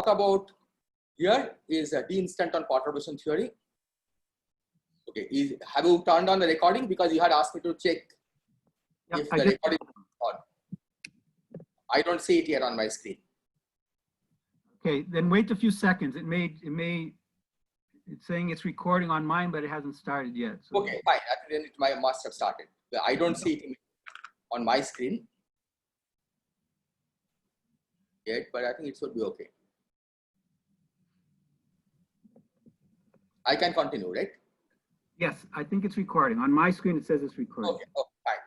talk about here is a d-instanton perturbation theory. Okay, have you turned on the recording? Because you had asked me to check if the recording is on. I don't see it here on my screen. Okay, then wait a few seconds. It's saying it's recording on mine, but it hasn't started yet. So. Okay, fine. Then it must have started. I don't see it on my screen yet, but I think it should be okay. I can continue, right? Yes, I think it's recording. On my screen, it says it's recording. Okay, fine.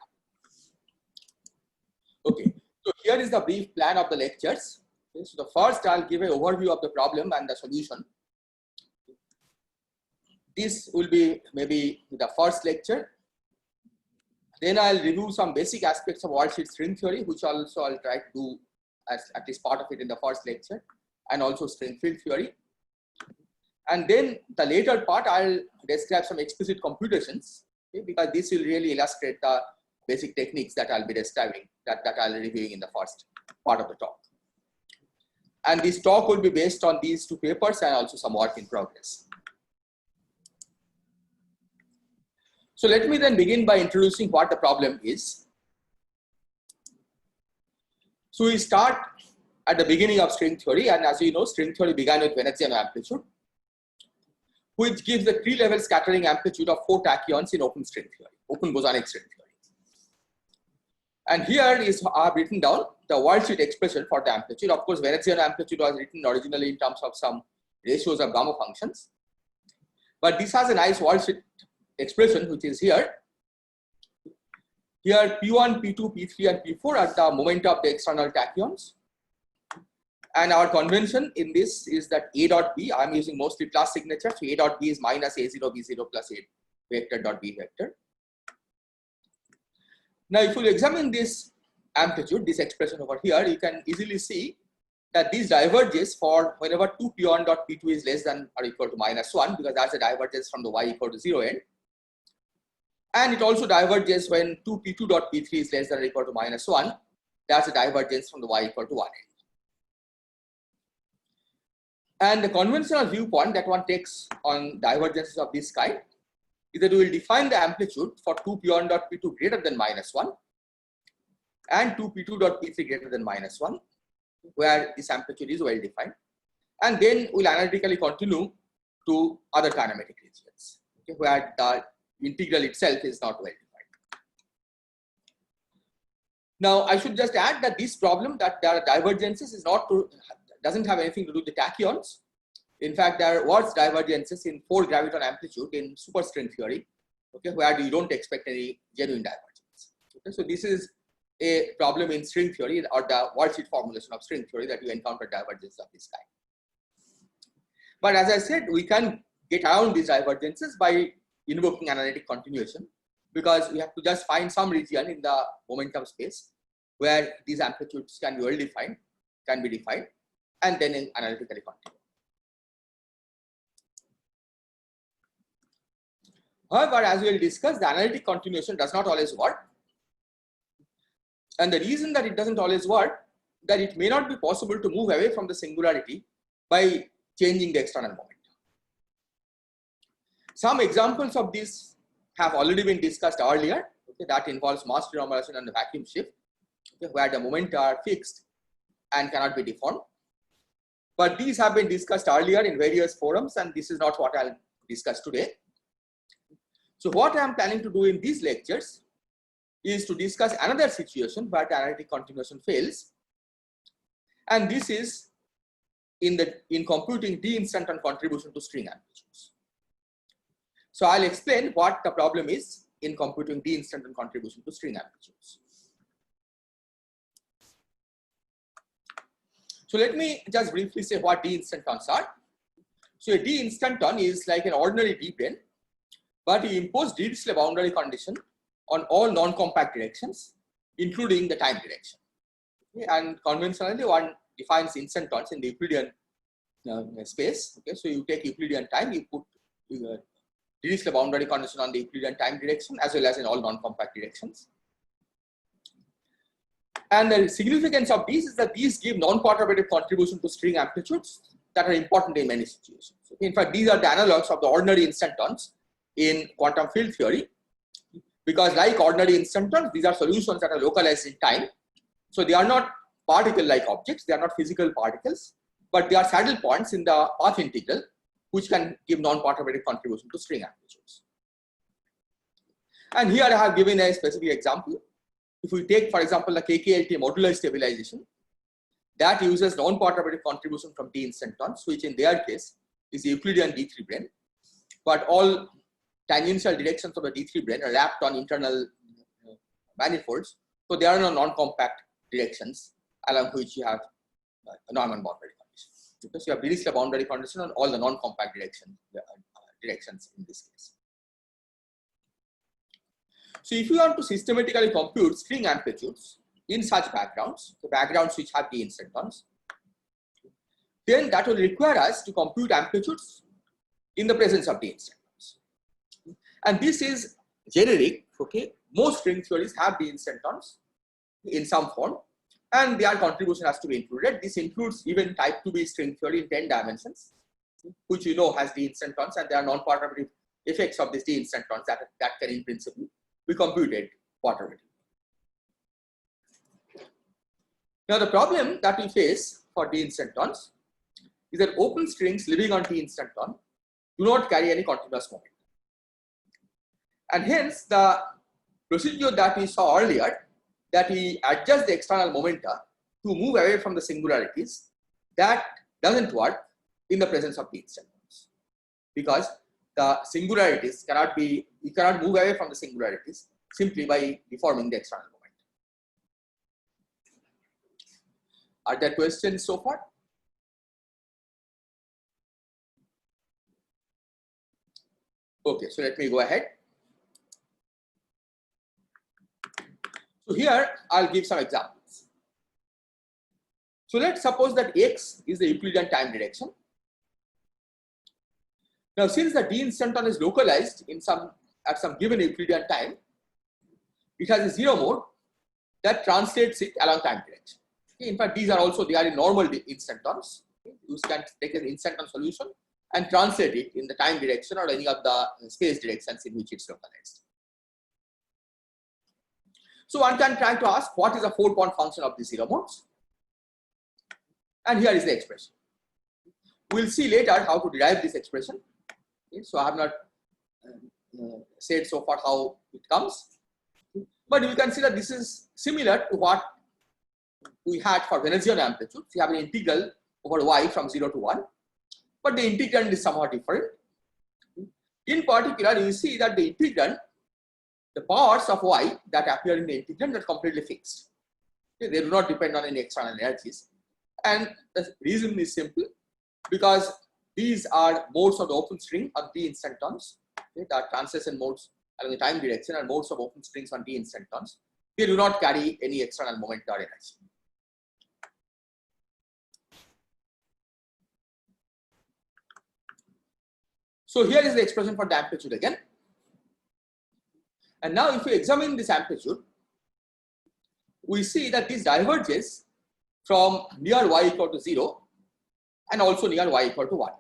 Okay, so here is the brief plan of the lectures. Okay, so the first, I'll give an overview of the problem and the solution. This will be maybe the first lecture. Then I'll review some basic aspects of wall-sheet string theory, which also I'll try to do as at least part of it in the first lecture, and also string field theory. And then the later part, I'll describe some explicit computations, okay, because this will really illustrate the basic techniques that I'll be describing, that I'll be reviewing in the first part of the talk. And this talk will be based on these two papers and also some work in progress. So let me then begin by introducing what the problem is. So we start at the beginning of string theory, and as you know, string theory began with Veneziano amplitude, which gives the tree-level scattering amplitude of 4 tachyons in open string theory, open bosonic string theory. And here is I've written down the wall-sheet expression for the amplitude. Of course, Veneziano amplitude was written originally in terms of some ratios of gamma functions, but this has a nice wall-sheet expression which is here. Here P1, P2, P3 and P4 are the momenta of the external tachyons. And our convention in this is that A dot B, I'm using mostly plus signature, so A dot B is minus A0 B0 plus A vector dot B vector. Now if you examine this amplitude, this expression over here, you can easily see that this diverges for whenever 2 P1 dot P2 is less than or equal to -1, because that's a divergence from the y equal to 0 end. And it also diverges when 2 P2 dot P3 is less than or equal to -1. That's a divergence from the y equal to 1 end. And the conventional viewpoint that one takes on divergences of this kind is that we will define the amplitude for 2 P1 dot P2 greater than -1 and 2 P2 dot P3 greater than -1, where this amplitude is well defined. And then we'll analytically continue to other kinematic regions, okay, where the integral itself is not well defined. Now, I should just add that this problem that there are divergences is not to, doesn't have anything to do with the tachyons. In fact, there was divergences in 4 graviton amplitude in superstring theory, okay, where you don't expect any genuine divergence. Okay, so this is a problem in string theory or the wall-sheet formulation of string theory that you encounter divergences of this kind. But as I said, we can get around these divergences by invoking analytic continuation, because we have to just find some region in the momentum space where these amplitudes can be well defined, can be defined, and then analytically continue. However, as we will discuss, the analytic continuation does not always work. And the reason that it doesn't always work, that it may not be possible to move away from the singularity by changing the external momentum. Some examples of this have already been discussed earlier. Okay, that involves mass renormalization and the vacuum shift, okay, where the momenta are fixed and cannot be deformed. But these have been discussed earlier in various forums, and this is not what I'll discuss today. So what I am planning to do in these lectures is to discuss another situation where the analytic continuation fails, and this is in computing d-instanton contribution to string amplitudes. So I'll explain what the problem is in computing d-instanton contribution to string amplitudes. So let me just briefly say what d-instantons are. So a d-instanton is like an ordinary d-plane, but you impose Dirichlet boundary condition on all non-compact directions, including the time direction. Okay, and conventionally, one defines instantons in the Euclidean space. Okay, so you take Euclidean time, you put Dirichlet boundary condition on the Euclidean time direction as well as in all non-compact directions. And the significance of these is that these give non-perturbative contribution to string amplitudes that are important in many situations. In fact, these are the analogs of the ordinary instantons in quantum field theory, because like ordinary instantons, these are solutions that are localized in time. So they are not particle-like objects, they are not physical particles, but they are saddle points in the path integral, which can give non-perturbative contribution to string amplitudes. And here I have given a specific example. If we take, for example, the KKLT modular stabilization, that uses non-perturbative contribution from d instantons, which in their case is the Euclidean D3 brane, but all tangential directions of the D3 brane are wrapped on internal manifolds, so they are no non-compact directions along which you have a Neumann boundary condition. Because you have Dirichlet boundary condition on all the non-compact directions in this case. So if you want to systematically compute string amplitudes in such backgrounds, the backgrounds which have d instantons, then that will require us to compute amplitudes in the presence of d instantons. And this is generic, okay? Most string theories have d instantons in some form, and their contribution has to be included. This includes even type 2b string theory in 10 dimensions, which you know has d instantons, and there are non-perturbative effects of these d instantons that can in principle be computed perturbatively. Now the problem that we face for d instantons is that open strings living on d instanton do not carry any continuous moment. And hence the procedure that we saw earlier, that we adjust the external momenta to move away from the singularities, that doesn't work in the presence of d instantons, because the singularities cannot be, you cannot move away from the singularities simply by deforming the external moment. Are there questions so far? Okay, so let me go ahead. So here I'll give some examples. So let's suppose that x is the Euclidean time direction. Now, since the d instanton is localized at some given Euclidean time, it has a zero mode that translates it along time direction. Okay, in fact, these are also, they are in normal instantons. Okay, you can take an instanton solution and translate it in the time direction or any of the space directions in which it's localized. So one can try to ask, what is a 4-point function of these zero modes? And here is the expression. We'll see later how to derive this expression. Okay, so I have not said so far how it comes, but you can see that this is similar to what we had for Venezian amplitudes. We have an integral over y from 0 to 1, but the integrand is somewhat different. In particular, you see that the integrand, the powers of y that appear in the integrand are completely fixed. Okay, they do not depend on any external energies, and the reason is simple, because these are modes of the open string on d instantons. Okay, the translation modes along the time direction are modes of open strings on d instantons. They do not carry any external moment or energy. So here is the expression for the amplitude again. And now if we examine this amplitude, we see that this diverges from near y equal to 0 and also near y equal to 1.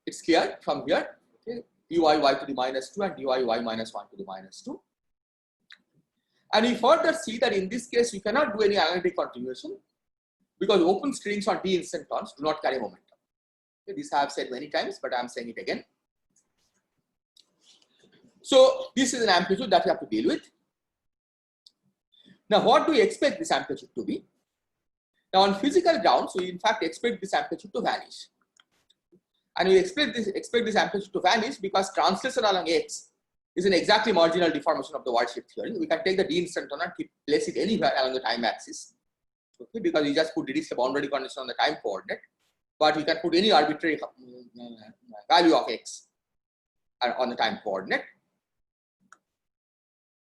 It's clear from here, okay, dy y to the minus 2 and dy y minus 1 to the minus 2. And we further see that in this case, we cannot do any analytic continuation because open strings on d instantons do not carry momentum. Okay, this I have said many times, but I am saying it again. So this is an amplitude that we have to deal with. Now, what do we expect this amplitude to be? Now, on physical grounds, we in fact expect this amplitude to vanish. And we expect this amplitude to vanish because translation along x is an exactly marginal deformation of the world-shape theory. We can take the d instanton and place it anywhere along the time axis, okay, because we just put Dirichlet boundary condition on the time coordinate, but we can put any arbitrary value of x on the time coordinate.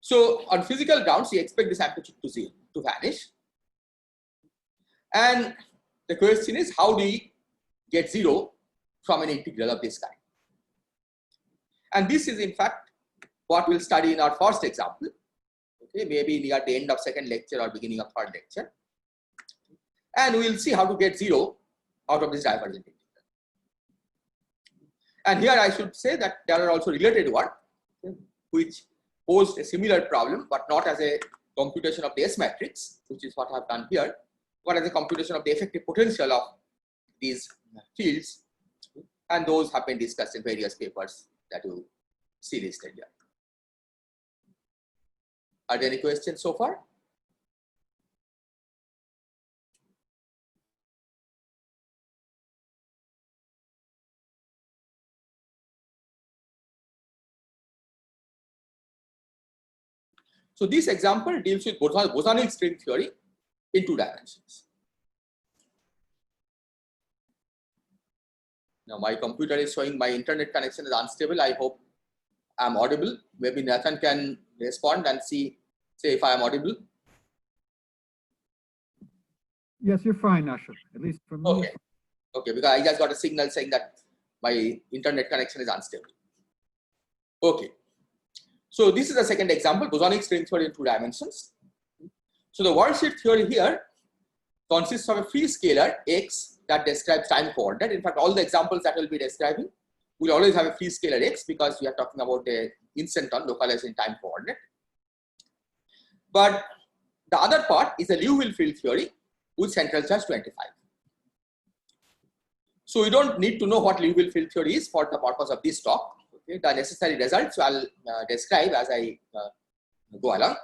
So on physical grounds, we expect this amplitude to vanish. And the question is, how do we get 0 from an integral of this kind? And this is in fact what we'll study in our first example. okay, maybe near the end of second lecture or beginning of third lecture. And we will see how to get 0 out of this divergent integral. And here I should say that there are also related work which posed a similar problem, but not as a computation of the S matrix, which is what I have done here, but as a computation of the effective potential of these fields, and those have been discussed in various papers that you see listed here. Are there any questions so far? So this example deals with bosonic string theory in 2 dimensions. Now my computer is showing my internet connection is unstable. I hope I'm audible. Maybe Nathan can respond and say if I am audible. Yes, you're fine, Ashraf. At least for me. Okay. Okay, because I just got a signal saying that my internet connection is unstable. Okay. So this is the second example, bosonic string theory in 2 dimensions. So the worldsheet theory here consists of a free scalar x that describes time coordinate. In fact, all the examples that we'll be describing will always have a free scalar x because we are talking about the instanton localized in time coordinate. But the other part is the Liouville field theory with central charge 25. So we don't need to know what Liouville field theory is for the purpose of this talk. Okay, the necessary results I'll describe as I go along.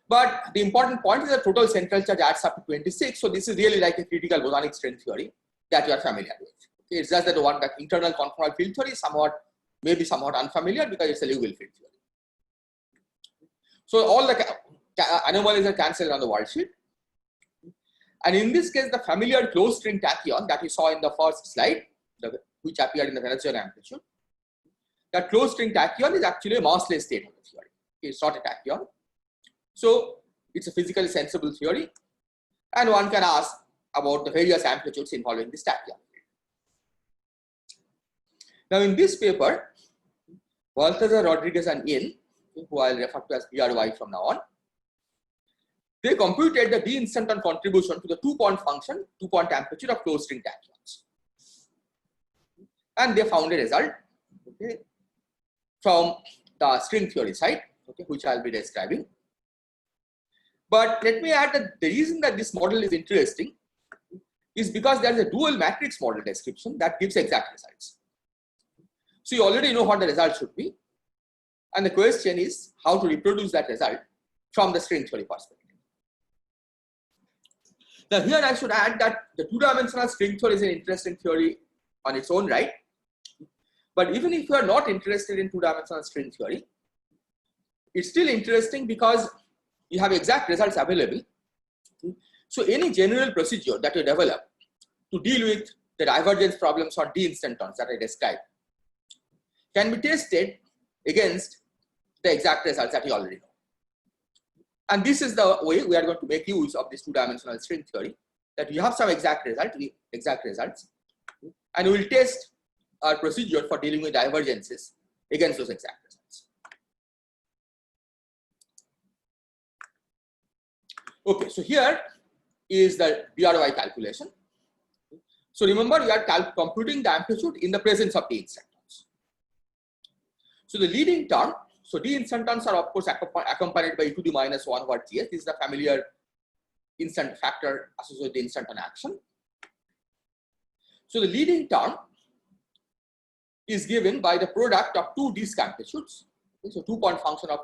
But the important point is that total central charge adds up to 26. So this is really like a critical bosonic string theory that you are familiar with. Okay, it's just that the one that internal conformal field theory is maybe somewhat unfamiliar because it's a Liouville field theory. So all the anomalies are cancelled on the worldsheet. And in this case, the familiar closed string tachyon that we saw in the first slide, which appeared in the Venezuelan amplitude, that closed string tachyon is actually a massless state of the theory. It's not a tachyon. So it's a physically sensible theory. And one can ask about the various amplitudes involving this tachyon. Now in this paper, Balthazar, Rodriguez and Yin, who I'll refer to as BRY from now on, they computed the d-instanton contribution to the 2-point function, 2-point amplitude of closed string tachyons. And they found a result, okay, from the string theory side, okay, which I'll be describing. But let me add that the reason that this model is interesting is because there is a dual matrix model description that gives exact results. So you already know what the result should be. And the question is how to reproduce that result from the string theory perspective. Now here I should add that the 2-dimensional string theory is an interesting theory on its own right. But even if you are not interested in 2-dimensional string theory, it's still interesting because you have exact results available. So any general procedure that you develop to deal with the divergence problems on d-instantons that I described can be tested against the exact results that you already know. And this is the way we are going to make use of this 2-dimensional string theory, that we have some exact results, and we will test our procedure for dealing with divergences against those exact results. Okay, so here is the BRY calculation. So remember, we are computing the amplitude in the presence of d-instantons. So the leading term, so d-instantons are of course accompanied by e to the minus 1 over ts. This is the familiar instant factor associated with the instanton action. So the leading term is given by the product of 2 disk amplitudes. Okay, so 2-point function of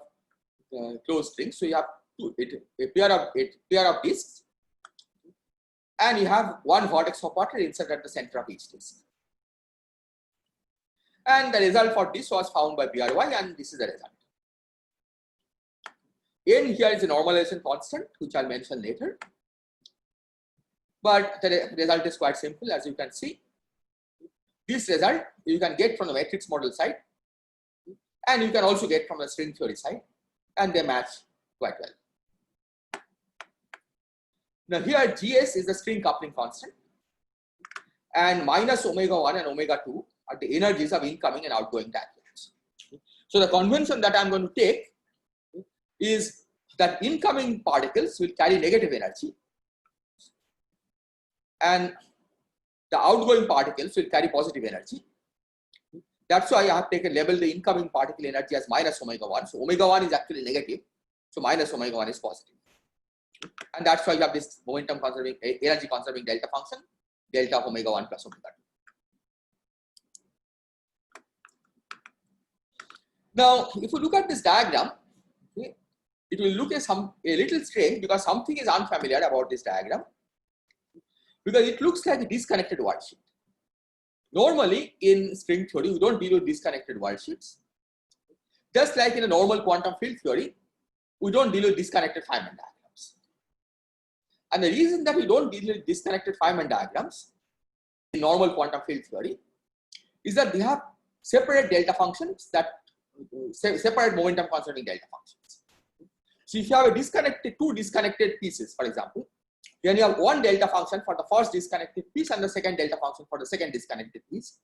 closed strings. So you have a pair of disks, and you have one vertex operator inserted at the center of each disk. And the result for this was found by BRY, and this is the result. N here is a normalization constant, which I'll mention later. But the result is quite simple, as you can see. This result you can get from the matrix model side, and you can also get from the string theory side, and they match quite well. Now here GS is the string coupling constant, and minus omega 1 and omega 2 are the energies of incoming and outgoing tachyons. So the convention that I'm going to take is that incoming particles will carry negative energy and the outgoing particles will carry positive energy. That's why I have taken label the incoming particle energy as minus omega 1. So omega 1 is actually negative. So minus omega 1 is positive. And that's why you have this momentum conserving, energy conserving delta function, delta of omega 1 plus omega 2. Now, if you look at this diagram, it will look a little strange because something is unfamiliar about this diagram, because it looks like a disconnected worldsheet. Normally, in string theory, we don't deal with disconnected worldsheets. Just like in a normal quantum field theory, we don't deal with disconnected Feynman diagrams. And the reason that we don't deal with disconnected Feynman diagrams in normal quantum field theory is that they have separate delta functions, that separate momentum conserving delta functions. So if you have two disconnected pieces, for example, then you have one delta function for the first disconnected piece and the second delta function for the second disconnected piece.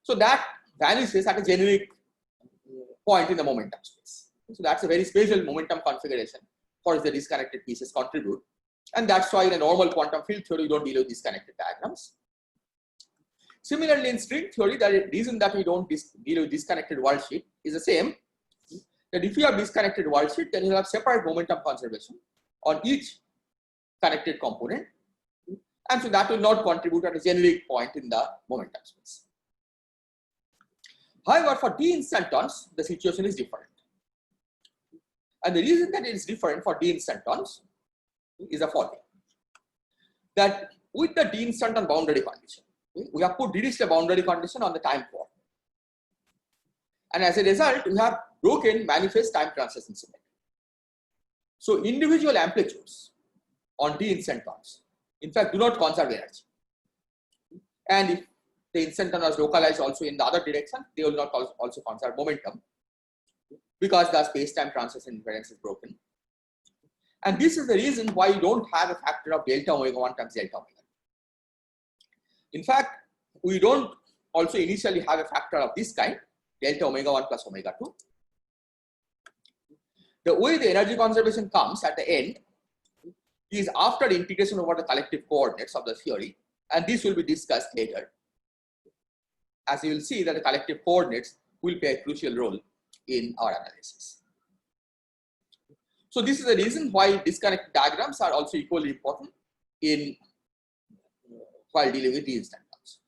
So that vanishes at a generic point in the momentum space. So that's a very special momentum configuration for which the disconnected pieces contribute. And that's why in a normal quantum field theory, you don't deal with disconnected diagrams. Similarly, in string theory, the reason that we don't deal with disconnected worldsheet is the same. That if you have disconnected worldsheet, then you have separate momentum conservation on each connected component, and so that will not contribute at a generic point in the momentum space. However, for d instantons, the situation is different. And the reason that it is different for d instantons is the following: that with the d instanton boundary condition, we have put Dirichlet boundary condition on the time coordinate. And as a result, we have broken manifest time transition symmetry. So individual amplitudes on d instantons, in fact, do not conserve energy. And if the instanton is localized also in the other direction, they will not also conserve momentum because the space-time transition invariance is broken. And this is the reason why you don't have a factor of delta omega 1 times delta omega 2. In fact, we don't also initially have a factor of this kind, delta omega 1 plus omega 2. The way the energy conservation comes at the end is after integration over the collective coordinates of the theory, and this will be discussed later. As you will see that the collective coordinates will play a crucial role in our analysis. So this is the reason why disconnected diagrams are also equally important in while dealing with these diagrams.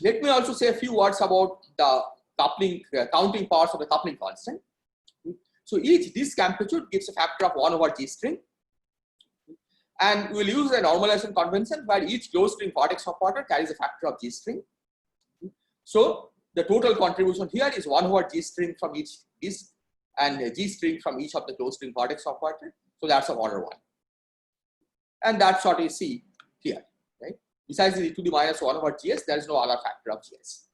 Let me also say a few words about the coupling, counting powers of the coupling constant. So each disk amplitude gives a factor of 1 over G string. And we will use a normalization convention where each closed string vertex operator carries a factor of G string. So the total contribution here is 1 over G string from each disk and G string from each of the closed string vertex operator. So that's of order 1. And that's what we see here, right? Besides the e to the minus 1 over Gs, there is no other factor of Gs.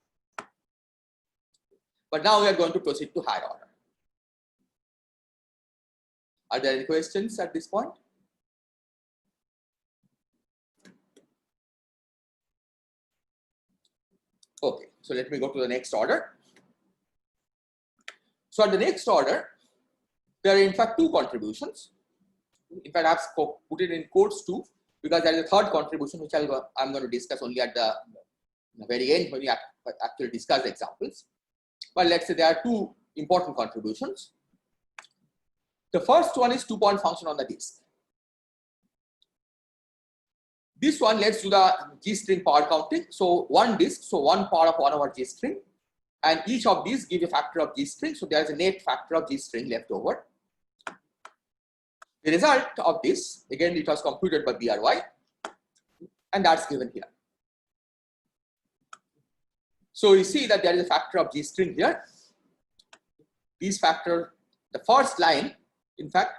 But now we are going to proceed to higher order. Are there any questions at this point? Okay, so let me go to the next order. So at the next order, there are in fact 2 contributions. In fact, I have put it in quotes 2 because there is a third contribution which I'm going to discuss only at the very end when we actually discuss the examples. But let's say there are 2 important contributions. The first one is 2-point function on the disk. This one, let's do the G string power counting. So one disk, so 1 power of 1 over G string, and each of these give a factor of G string. So there is a net factor of G string left over. The result of this, again, it was computed by BRY, and that's given here. So you see that there is a factor of G string here. These factor, the first line, in fact,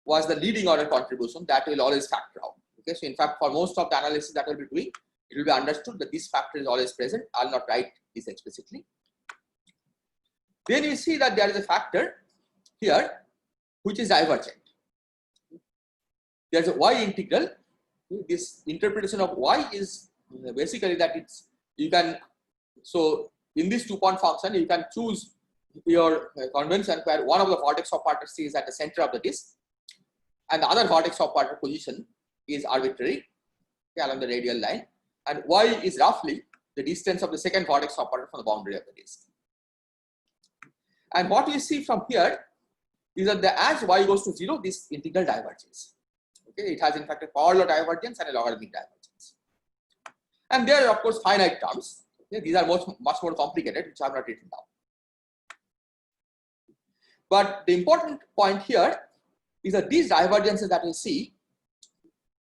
was the leading order contribution that will always factor out. Okay, so in fact, for most of the analysis that we'll be doing, it will be understood that this factor is always present. I'll not write this explicitly. Then you see that there is a factor here which is divergent. There's a y integral. This interpretation of y is basically that it's, you can, so in this 2-point function, you can choose your convention where one of the vertex of particle is at the center of the disk and the other vertex of particle position is arbitrary, okay, along the radial line, and y is roughly the distance of the second vertex of particle from the boundary of the disk. And what we see from here is that as y goes to 0, this integral diverges. Okay, it has in fact a power law divergence and a logarithmic divergence. And there are of course finite terms. Okay, these are much more complicated, which I have not written down. But the important point here is that these divergences that we see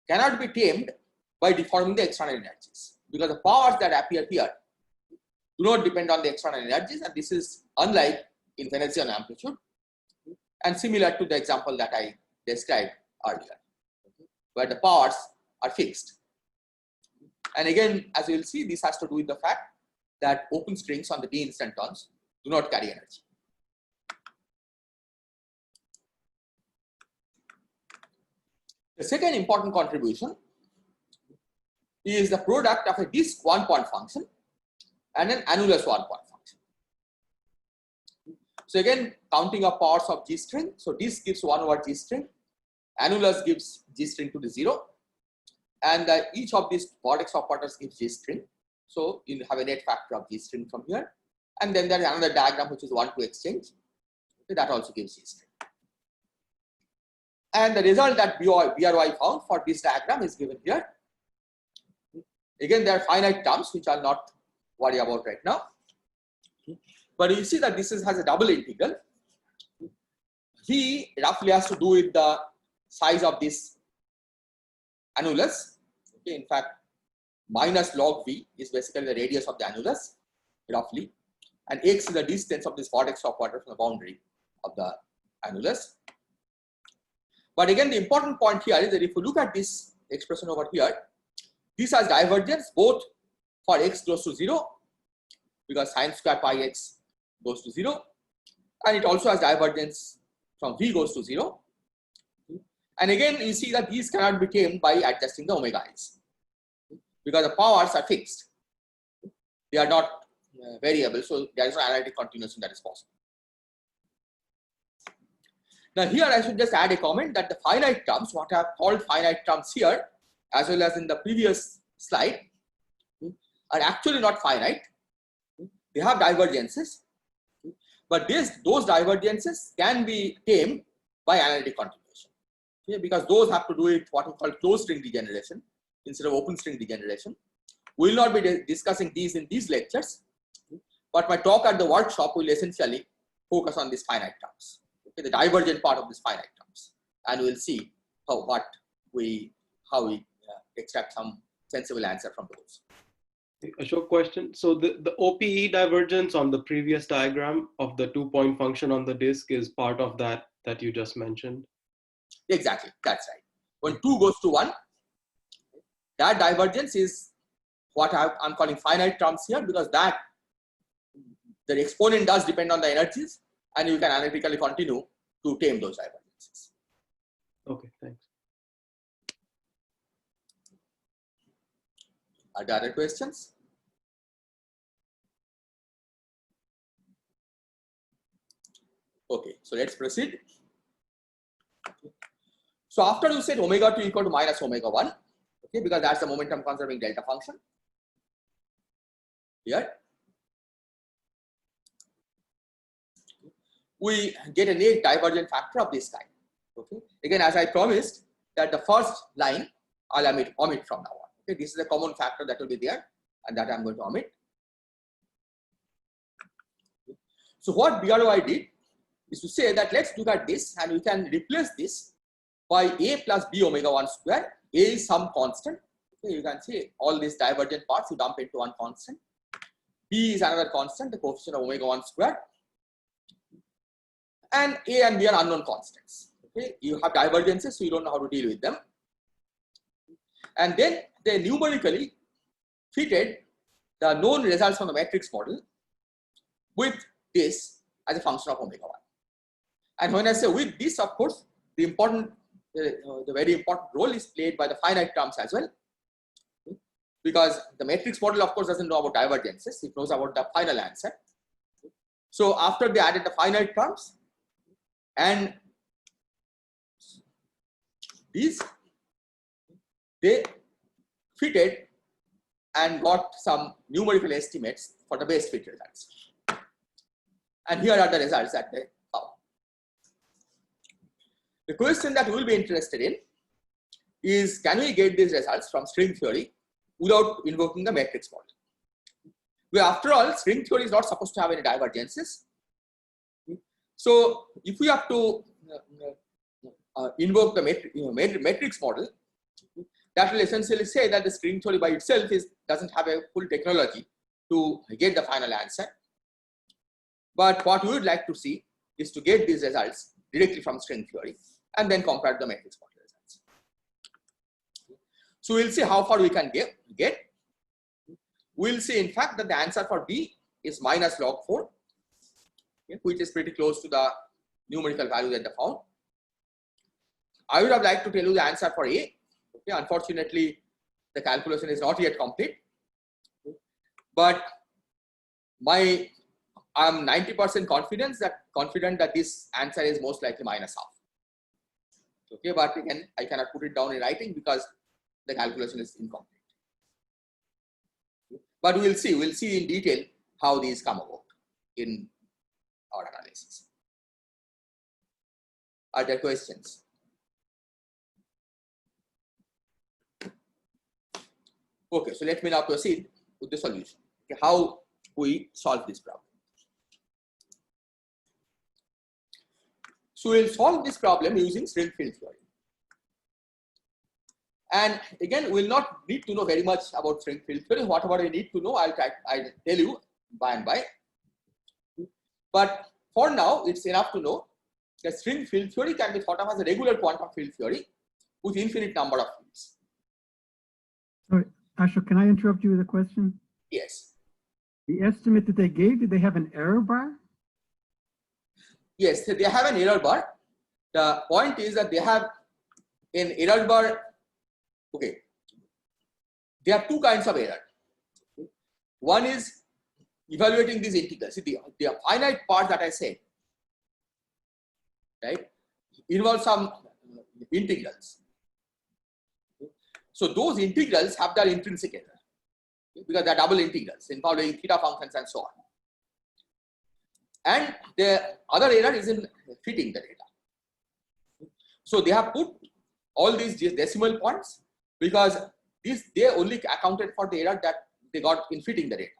cannot be tamed by deforming the external energies, because the powers that appear here do not depend on the external energies, and this is unlike in Venezian amplitude and similar to the example that I described earlier, where the powers are fixed. And again, as you will see, this has to do with the fact that open strings on the d instantons do not carry energy. The second important contribution is the product of a disk one-point function and an annulus one-point function. So again, counting of powers of G string. So disk gives 1 over G string, annulus gives G string to the 0, and each of these vertex operators gives G string. So you have a net factor of G string from here, and then there is another diagram which is 1-2 exchange. Okay, that also gives G string. And the result that BRY found for this diagram is given here. Again, there are finite terms which I'll not worry about right now. But you see that this has a double integral. V roughly has to do with the size of this annulus. Okay, in fact, minus log V is basically the radius of the annulus, roughly. And X is the distance of this vertex operator from the boundary of the annulus. But again, the important point here is that if you look at this expression over here, this has divergence both for x goes to 0, because sine square pi x goes to 0, and it also has divergence from v goes to 0. And again, you see that these cannot be tamed by adjusting the omega i's, because the powers are fixed. They are not variable, so there is no analytic continuation that is possible. Now here I should just add a comment that the finite terms, what I have called finite terms here, as well as in the previous slide, are actually not finite. They have divergences, but those divergences can be tamed by analytic continuation. Okay, because those have to do with what we call closed string degeneration instead of open string degeneration. We will not be discussing these in these lectures, but my talk at the workshop will essentially focus on these finite terms. The divergent part of this finite terms, and we'll see how we extract some sensible answer from those. A short question. So the OPE divergence on the previous diagram of the 2-point function on the disk is part of that you just mentioned? Exactly, that's right. When 2 goes to 1, that divergence is what I'm calling finite terms here, because that the exponent does depend on the energies, and you can analytically continue to tame those divergences. Okay, thanks. Are there other questions? Okay, so let's proceed. So after you set omega 2 equal to minus omega 1, okay, because that's the momentum conserving delta function here, we get a net divergent factor of this kind. Okay. Again, as I promised, that the first line I'll omit from now on. Okay. This is a common factor that will be there, and that I'm going to omit. So what BRY did is to say that let's look at this, and we can replace this by a plus b omega 1 square. A is some constant. Okay. You can see all these divergent parts you dump into one constant. B is another constant, the coefficient of omega 1 square. And A and B are unknown constants. Okay, you have divergences, so you don't know how to deal with them. And then they numerically fitted the known results from the matrix model with this as a function of omega 1. And when I say with this, of course, the very important role is played by the finite terms as well, because the matrix model, of course, doesn't know about divergences; it knows about the final answer. So after they added the finite terms and these, they fitted and got some numerical estimates for the best fit results. And here are the results that they found. The question that we will be interested in is, can we get these results from string theory without invoking the matrix model? Well, after all, string theory is not supposed to have any divergences. So if we have to invoke the matrix model, that will essentially say that the string theory by itself doesn't have a full technology to get the final answer. But what we would like to see is to get these results directly from string theory and then compare the matrix model results. So we'll see how far we can get. We'll see, in fact, that the answer for B is minus log 4, which is pretty close to the numerical value that they found. I would have liked to tell you the answer for A. Okay, unfortunately, the calculation is not yet complete. But I'm 90% confident that this answer is most likely minus half. Okay, but again, I cannot put it down in writing because the calculation is incomplete. But we'll see in detail how these come about in our analysis. Are there questions? Okay, so let me now proceed with the solution. Okay, how we solve this problem. So we'll solve this problem using string field theory. And again, we'll not need to know very much about string field theory. Whatever we need to know, I'll tell you by and by. But for now, it's enough to know that string field theory can be thought of as a regular quantum field theory with infinite number of fields. Sorry, Ashok, can I interrupt you with a question? Yes. The estimate that they gave, did they have an error bar? Yes, they have an error bar. The point is that they have an error bar. Okay, there are two kinds of error. One is evaluating these integrals. See, the finite part that I said, right, involves some integrals. So those integrals have their intrinsic error because they are double integrals involving theta functions and so on. And the other error is in fitting the data. So they have put all these decimal points because they only accounted for the error that they got in fitting the data.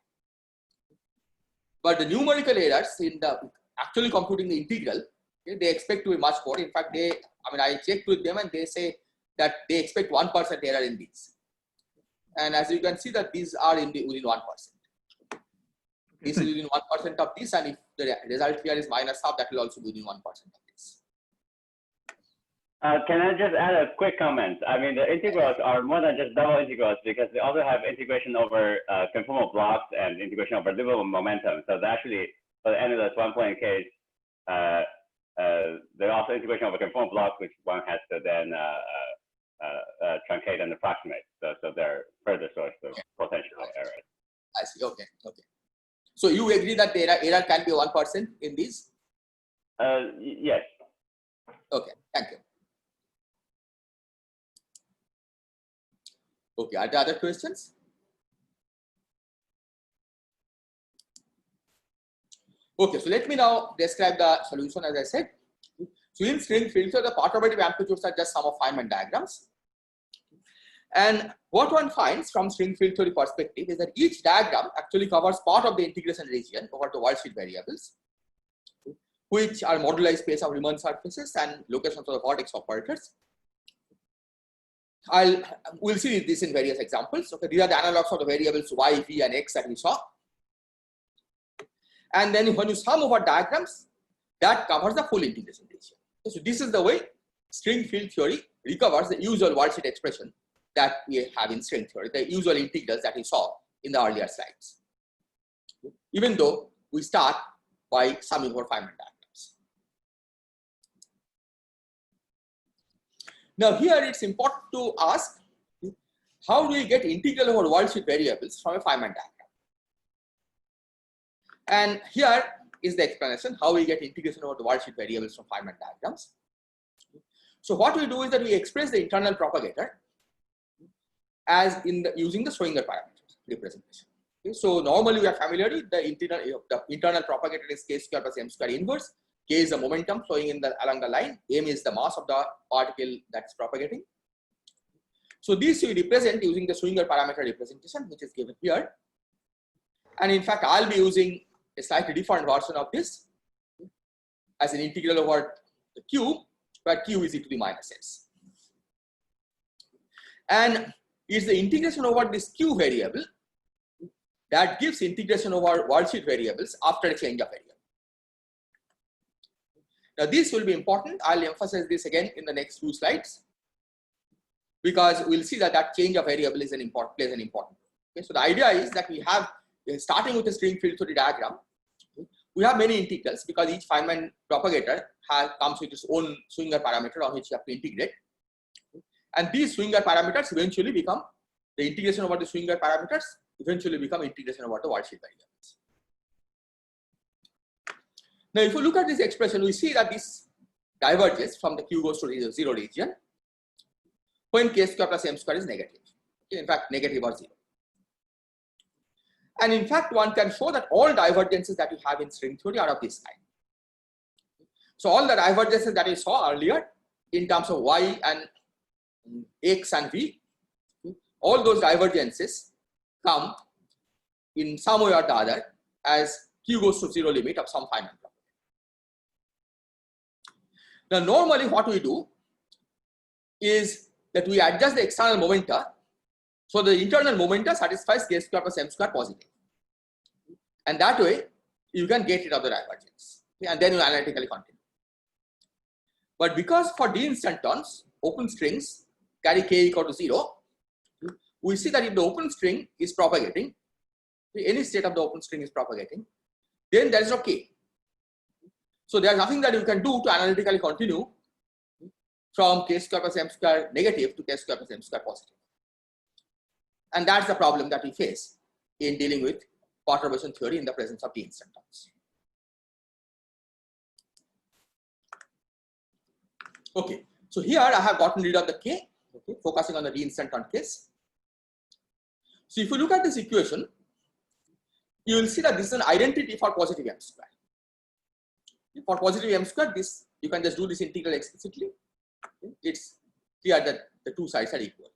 But the numerical errors in the actually computing the integral, okay, they expect to be much more. In fact, I checked with them and they say that they expect 1% error in these. And as you can see that these are within 1%. This is within 1% of this, and if the result here is minus half, that will also be within 1% of this. Can I just add a quick comment? I mean, the integrals are more than just double integrals because they also have integration over conformal blocks and integration over livable momentum. So actually, for the endless one-point case, there's also integration over conformal blocks, which one has to then truncate and approximate. So they're further source of potential errors. I see. Okay. Okay. So you agree that the error can be 1% in these? Yes. Okay. Thank you. Okay. Are there other questions? Okay. So let me now describe the solution as I said. So in string field theory, the perturbative amplitudes are just sum of Feynman diagrams. And what one finds from string field theory perspective is that each diagram actually covers part of the integration region over the worldsheet variables, which are moduli space of Riemann surfaces and locations of the vertex operators. We'll see this in various examples. Okay, these are the analogs of the variables y, v, and x that we saw. And then when you sum over diagrams, that covers the full integration region. So this is the way string field theory recovers the usual worldsheet expression that we have in string theory, the usual integrals that we saw in the earlier slides, even though we start by summing over Feynman diagrams. Now here it's important to ask, how do we get integral over worldsheet variables from a Feynman diagram? And here is the explanation how we get integration over the worldsheet variables from Feynman diagrams. So what we do is that we express the internal propagator as using the Schwinger parameter representation. Okay, so normally we are familiar with the internal propagator is k square plus m square inverse. K is the momentum flowing along the line. M is the mass of the particle that's propagating. So this we represent using the Schwinger parameter representation, which is given here. And in fact, I'll be using a slightly different version of this as an integral over the cube, where q is e to the minus s. And it's the integration over this q variable that gives integration over worldsheet variables after a change of variable. Now this will be important. I'll emphasize this again in the next few slides, because we'll see that change of variable is plays an important role. Okay, so the idea is that we have, starting with a string field theory diagram, we have many integrals because each Feynman propagator comes with its own Schwinger parameter on which you have to integrate. And these Schwinger parameters eventually become, the integration over the Schwinger parameters eventually become integration over the worldsheet variables. Now if you look at this expression, we see that this diverges from the q goes to 0 region when k square plus m square is negative. In fact, negative or 0. And in fact, one can show that all divergences that you have in string theory are of this kind. So all the divergences that we saw earlier in terms of y and x and v, all those divergences come in some way or the other as q goes to 0 limit of some Feynman propagator. Now normally what we do is that we adjust the external momenta so the internal momenta satisfies k square plus m square positive. And that way you can get rid of the divergence. Okay, and then you analytically continue. But because for d-instantons, open strings carry k equal to 0, we see that if the open string is propagating, any state of the open string is propagating, then there is no k. So there is nothing that you can do to analytically continue from k square plus m square negative to k square plus m square positive. And that's the problem that we face in dealing with perturbation theory in the presence of d-instantons. Okay, so here I have gotten rid of the k, okay, focusing on the d-instanton case. So if you look at this equation, you will see that this is an identity for positive m square. For positive m square, this you can just do this integral explicitly. It's clear that the two sides are equal.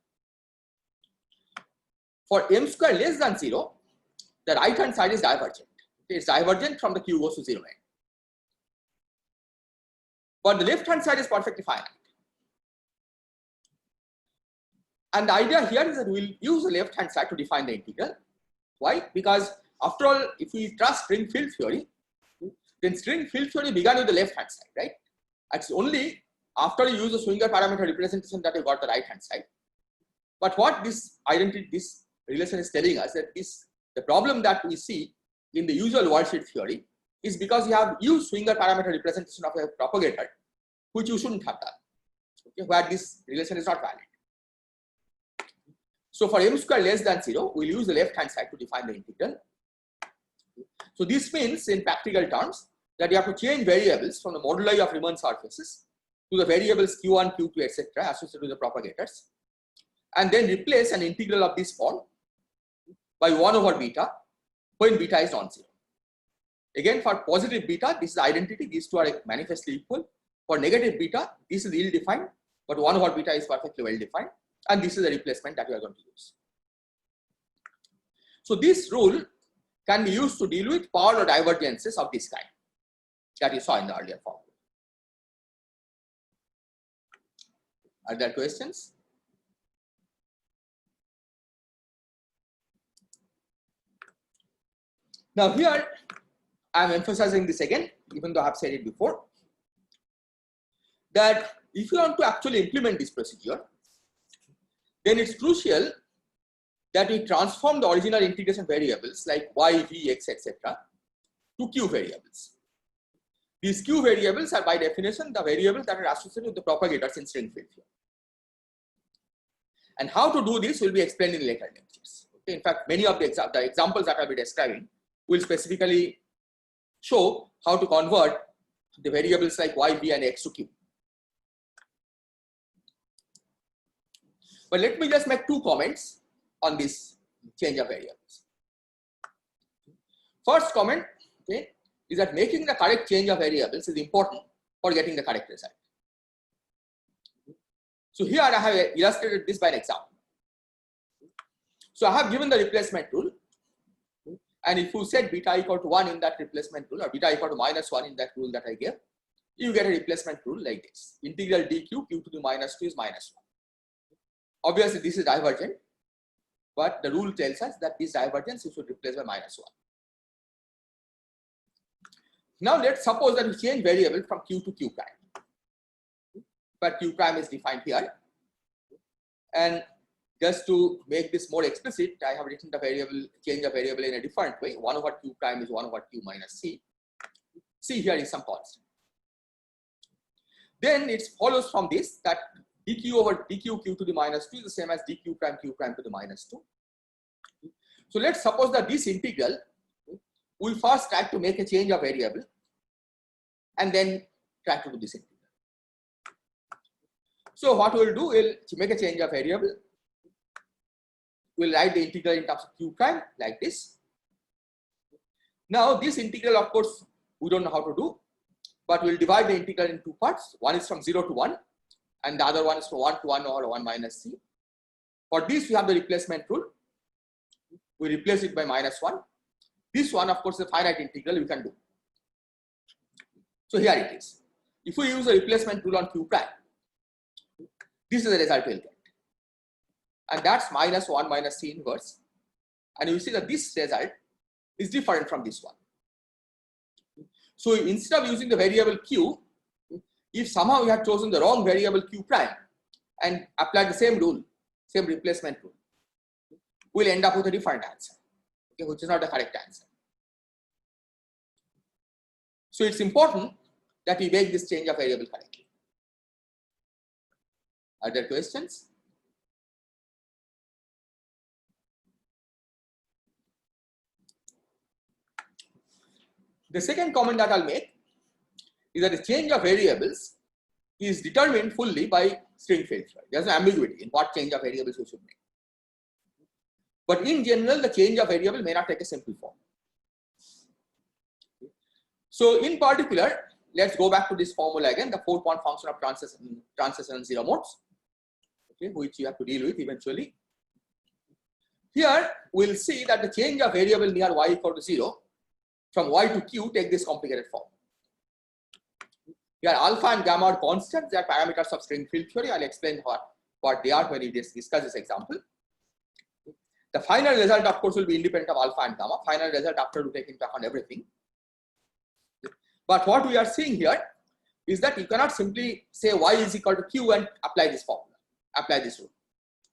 For m square less than 0, the right hand side is divergent. It's divergent from the q goes to 0 end. But the left hand side is perfectly finite. And the idea here is that we'll use the left hand side to define the integral. Why? Because after all, if we trust string field theory, then string field theory began with the left hand side, right? It's only after you use the Schwinger parameter representation that you got the right hand side. But what this identity, this relation is telling us that the problem that we see in the usual worldsheet theory is because you have used Schwinger parameter representation of a propagator, which you shouldn't have done, okay, where this relation is not valid. So for m square less than 0, we'll use the left hand side to define the integral. So this means in practical terms that you have to change variables from the moduli of Riemann surfaces to the variables q1, q2, etc. associated with the propagators, and then replace an integral of this form by 1 over beta when beta is non-zero. Again, for positive beta, this is identity, these two are manifestly equal. For negative beta, this is ill-defined, but 1 over beta is perfectly well-defined, and this is the replacement that we are going to use. So this rule can be used to deal with power law divergences of this kind that you saw in the earlier form. Are there questions? Now here, I am emphasizing this again, even though I have said it before, that if you want to actually implement this procedure, then it's crucial that we transform the original integration variables like y, v, x, etc. to q variables. These q variables are by definition the variables that are associated with the propagators in string field theory. And how to do this will be explained in later lectures. Okay? In fact, many of the examples that I will be describing will specifically show how to convert the variables like y, b, and x to q. But let me just make two comments on this change of variables. First comment, okay, is that making the correct change of variables is important for getting the correct result. So here I have illustrated this by an example. So I have given the replacement rule, and if you set beta equal to 1 in that replacement rule, or beta equal to -1 in that rule that I gave, you get a replacement rule like this. Integral dq, q to the -2 is -1. Obviously, this is divergent, but the rule tells us that this divergence you should replace by -1. Now let's suppose that we change variable from q to q prime, but q prime is defined here. And just to make this more explicit, I have written the variable, change of variable in a different way. 1 over q prime is 1 over q minus c. C here is some constant. Then it follows from this that dq over dq q to the -2 is the same as dq prime q prime to the -2. So let's suppose that this integral, we first try to make a change of variable and then try to do this integral. So what we'll do, we'll make a change of variable. We'll write the integral in terms of q prime like this. Now this integral, of course, we don't know how to do, but we'll divide the integral in two parts. One is from 0 to 1, and the other one is from 1 to 1 or 1 minus c. For this, we have the replacement rule. We replace it by -1. This one, of course, is a finite integral we can do. So here it is. If we use a replacement rule on q prime, this is the result we'll get. And that's -1 minus c inverse. And you see that this result is different from this one. So instead of using the variable q, if somehow we have chosen the wrong variable q prime and applied the same rule, same replacement rule, we'll end up with a different answer, okay, which is not the correct answer. So it's important that we make this change of variable correctly. Are there questions? The second comment that I'll make is that the change of variables is determined fully by string field theory. There's no ambiguity in what change of variables we should make. But in general, the change of variable may not take a simple form. So in particular, let's go back to this formula again, the 4-point function of transition and zero modes, okay, which you have to deal with eventually. Here, we'll see that the change of variable near y equal to 0 from y to q take this complicated form. Here, alpha and gamma are constants, they are parameters of string field theory. I'll explain what they are when we discuss this example. The final result, of course, will be independent of alpha and gamma. Final result after we take into account everything. But what we are seeing here is that you cannot simply say y is equal to q and apply this formula, apply this rule.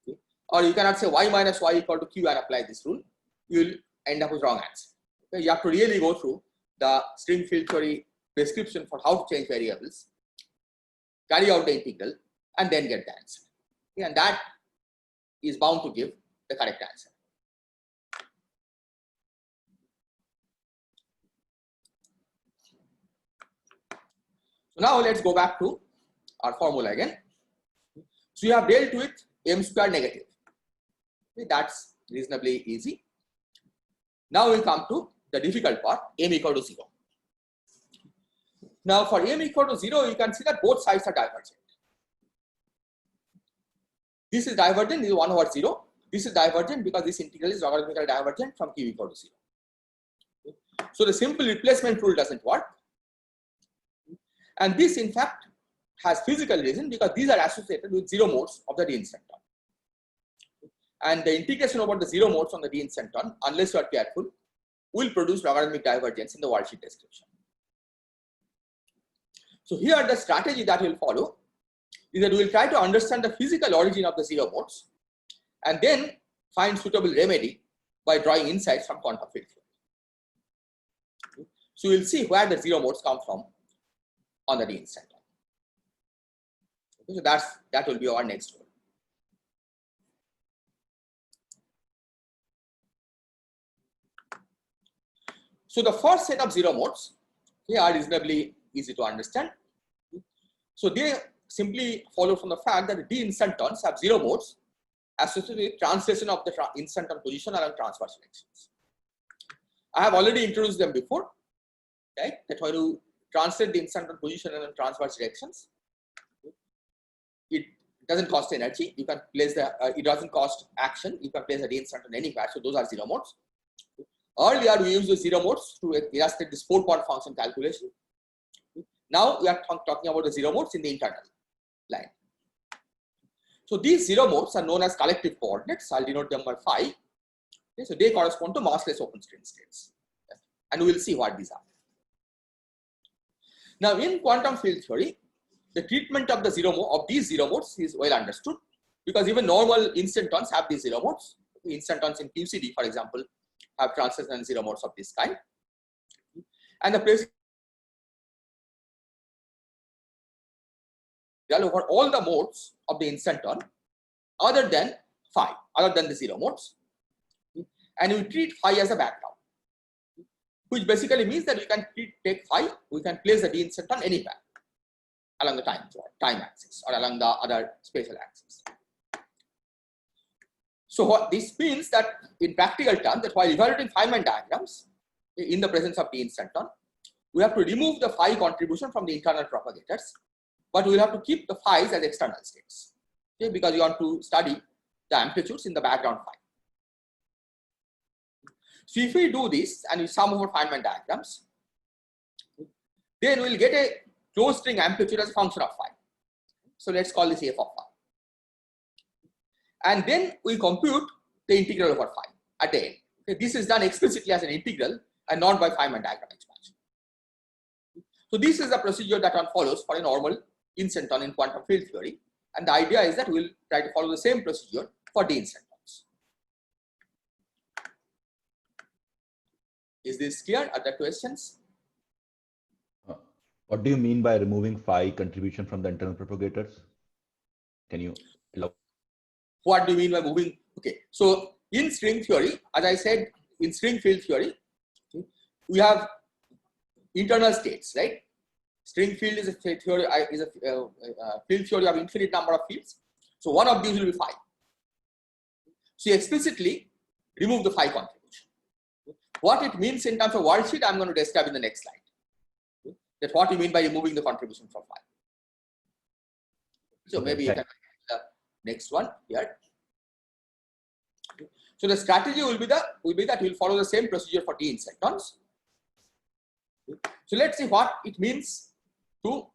Okay? Or you cannot say y minus y equal to q and apply this rule. You will end up with wrong answer. Okay? You have to really go through the string field theory prescription for how to change variables, carry out the integral, and then get the answer. Okay? And that is bound to give the correct answer. So now let's go back to our formula again. So you have dealt with m square negative. Okay, that's reasonably easy. Now we come to the difficult part, m equal to 0. Now for m equal to 0, you can see that both sides are divergent. This is divergent, this is 1 over 0. This is divergent because this integral is logarithmically divergent from q equal to 0. Okay. So the simple replacement rule doesn't work. And this, in fact, has physical reason because these are associated with zero modes of the d instanton. And the integration over the zero modes on the d instanton, unless you are careful, will produce logarithmic divergence in the worldsheet description. So here the strategy that we will follow is that we will try to understand the physical origin of the zero modes and then find suitable remedy by drawing insights from quantum field theory. So we will see where the zero modes come from on the d instanton. Okay, so that will be our next goal. So the first set of zero modes They are reasonably easy to understand. So they simply follow from the fact that the d instantons have 0 modes associated with translation of the instanton position along transverse directions. I have already introduced them before, right? That when you translate the instanton position along transverse directions, it doesn't cost energy. You can place the, it doesn't cost action. You can place the d instanton anywhere. So those are 0 modes. Earlier we used the 0 modes to illustrate this 4-point function calculation. Now we are talking about the 0 modes in the internal line. So these 0 modes are known as collective coordinates. I'll denote them by phi. Okay, so they correspond to massless open string states. And we will see what these are. Now in quantum field theory, the treatment of the these 0 modes is well understood, because even normal instantons have these 0 modes. Instantons in QCD, for example, have translation and 0 modes of this kind. And the procedure over all the modes of the instanton other than phi, other than the 0 modes. And we treat phi as a background, which basically means that we can take phi, we can place the d instanton anywhere along the time axis or along the other spatial axis. So what this means that in practical terms, that while evaluating Feynman diagrams in the presence of d instanton, we have to remove the phi contribution from the internal propagators, but we will have to keep the phi's as external states, okay, because you want to study the amplitudes in the background phi. So if we do this and we sum over Feynman diagrams, then we will get a closed string amplitude as a function of phi. So let's call this f of phi. And then we compute the integral over phi at the end. Okay, this is done explicitly as an integral and not by Feynman diagram expansion. So this is the procedure that one follows for a normal instanton in quantum field theory. And the idea is that we will try to follow the same procedure for d instantons. Is this clear? Are there questions? What do you mean by removing phi contribution from the internal propagators? Can you elaborate? What do you mean by moving? Okay, so in string theory, as I said, in string field theory, we have internal states, right? String field is a theory, field theory of infinite number of fields. So one of these will be phi. So you explicitly remove the phi contribution. What it means in terms of worldsheet, I'm going to describe in the next slide. That's what you mean by removing the contribution from phi. So maybe you can the next one here. So the strategy will be that we'll follow the same procedure for d instantons. So let's see what it means to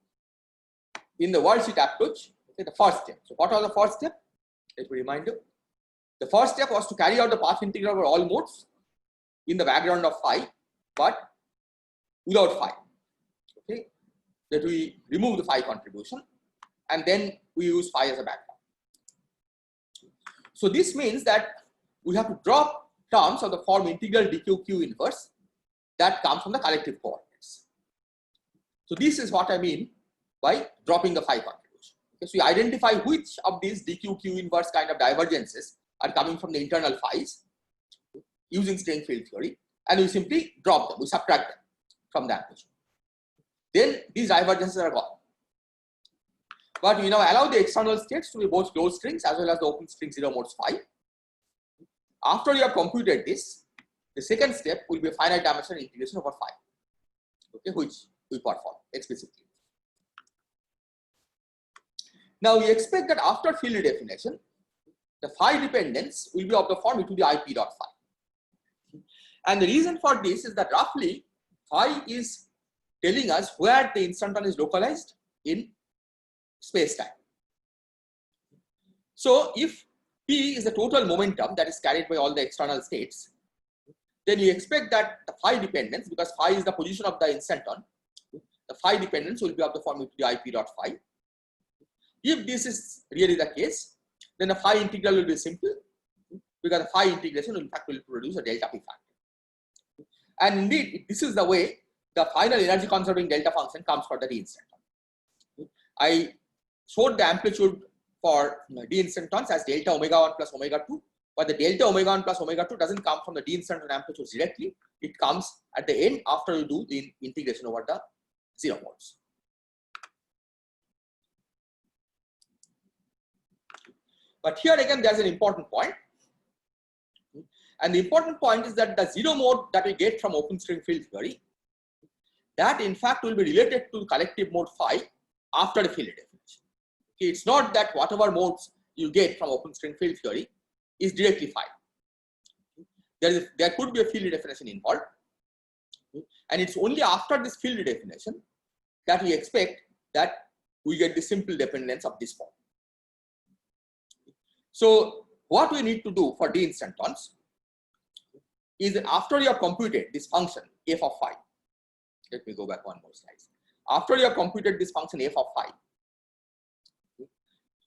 in the worldsheet approach. Okay, the first step. So what was the first step? Let me remind you. The first step was to carry out the path integral over all modes in the background of phi, but without phi. Okay, that we remove the phi contribution and then we use phi as a background. So this means that we have to drop terms of the form integral dq inverse that comes from the collective coordinates. So this is what I mean by dropping the phi contribution. Okay, so we identify which of these dq inverse kind of divergences are coming from the internal phi's using string field theory, and we simply drop them, we subtract them from the amplitude. Then these divergences are gone. But we now allow the external states to be both closed strings as well as the open string 0 modes phi. After you have computed this, the second step will be a finite dimensional integration over phi, okay, which we perform explicitly. Now we expect that after field redefinition, the phi dependence will be of the form e to the ip dot phi. And the reason for this is that roughly phi is telling us where the instanton is localized in space-time. So if P is the total momentum that is carried by all the external states, then we expect that the phi dependence, because phi is the position of the instanton, the phi dependence will be of the form e to the ip dot phi. If this is really the case, then the phi integral will be simple, because the phi integration in fact will produce a delta p factor. And indeed, this is the way the final energy conserving delta function comes for the d instanton. I showed the amplitude for d instantons as delta omega 1 plus omega 2 but the delta omega 1 plus omega 2 doesn't come from the d instant on amplitudes directly. It comes at the end after you do the integration over the 0 modes. But here again, there's an important point. And the important point is that the 0 mode that we get from open string field theory, that in fact will be related to collective mode phi after the field definition. Okay, it's not that whatever modes you get from open string field theory is directly phi. There could be a field definition involved. And it's only after this field definition that we expect that we get the simple dependence of this form. So what we need to do for d instantons is after you have computed this function f of phi, let me go back one more slide. After you have computed this function f of phi,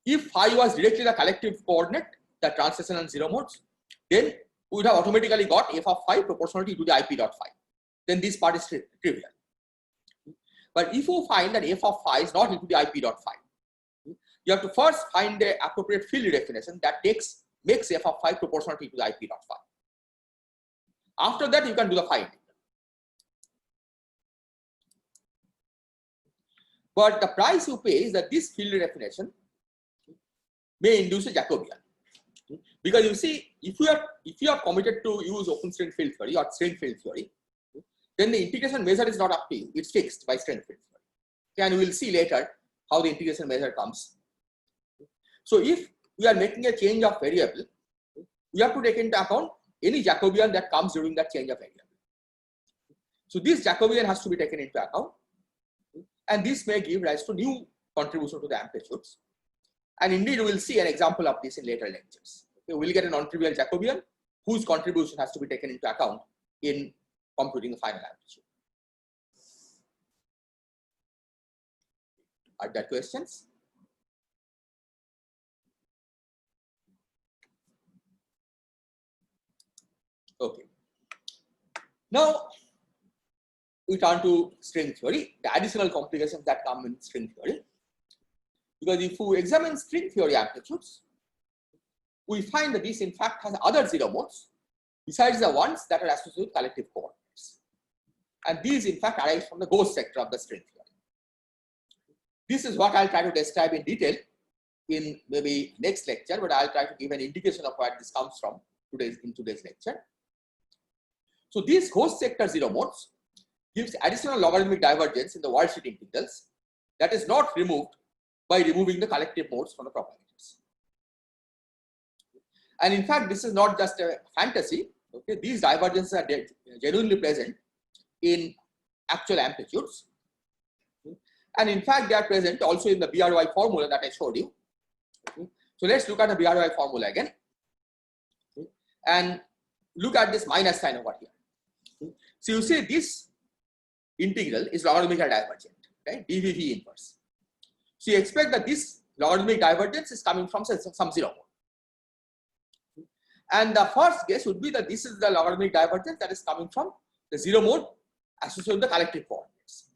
if phi was directly the collective coordinate, the translational 0 modes, then we would have automatically got f of phi proportionality to the ip dot phi. Then this part is trivial. But if you find that f of phi is not equal to ip dot phi, you have to first find the appropriate field definition that makes f of phi proportionality to the ip dot phi. After that, you can do the phi integral. But the price you pay is that this field definition may induce a Jacobian. Because you see, if you are committed to use open string field theory or string field theory, then the integration measure is not up to you. It's fixed by string field theory. And we will see later how the integration measure comes. So if we are making a change of variable, we have to take into account any Jacobian that comes during that change of variable. So this Jacobian has to be taken into account, and this may give rise to new contribution to the amplitudes. And indeed, we will see an example of this in later lectures. Okay, we will get a non-trivial Jacobian whose contribution has to be taken into account in computing the final amplitude. Are there questions? Okay. Now we turn to string theory, the additional complications that come in string theory. Because if we examine string theory amplitudes, we find that this in fact has other 0 modes besides the ones that are associated with collective coordinates. And these in fact arise from the ghost sector of the string theory. This is what I'll try to describe in detail in maybe next lecture, but I'll try to give an indication of where this comes from in today's lecture. So these ghost sector 0 modes gives additional logarithmic divergence in the worldsheet integrals that is not removed by removing the collective modes from the propagators. And in fact, this is not just a fantasy. Okay, these divergences are genuinely present in actual amplitudes. And in fact, they are present also in the BRY formula that I showed you. Okay. So let's look at the BRY formula again. Okay. And look at this minus sign over here. Okay. So you see this integral is logarithmically divergent, right? dVV inverse. So you expect that this logarithmic divergence is coming from some 0 mode. And the first guess would be that this is the logarithmic divergence that is coming from the 0 mode associated with the collective coordinates.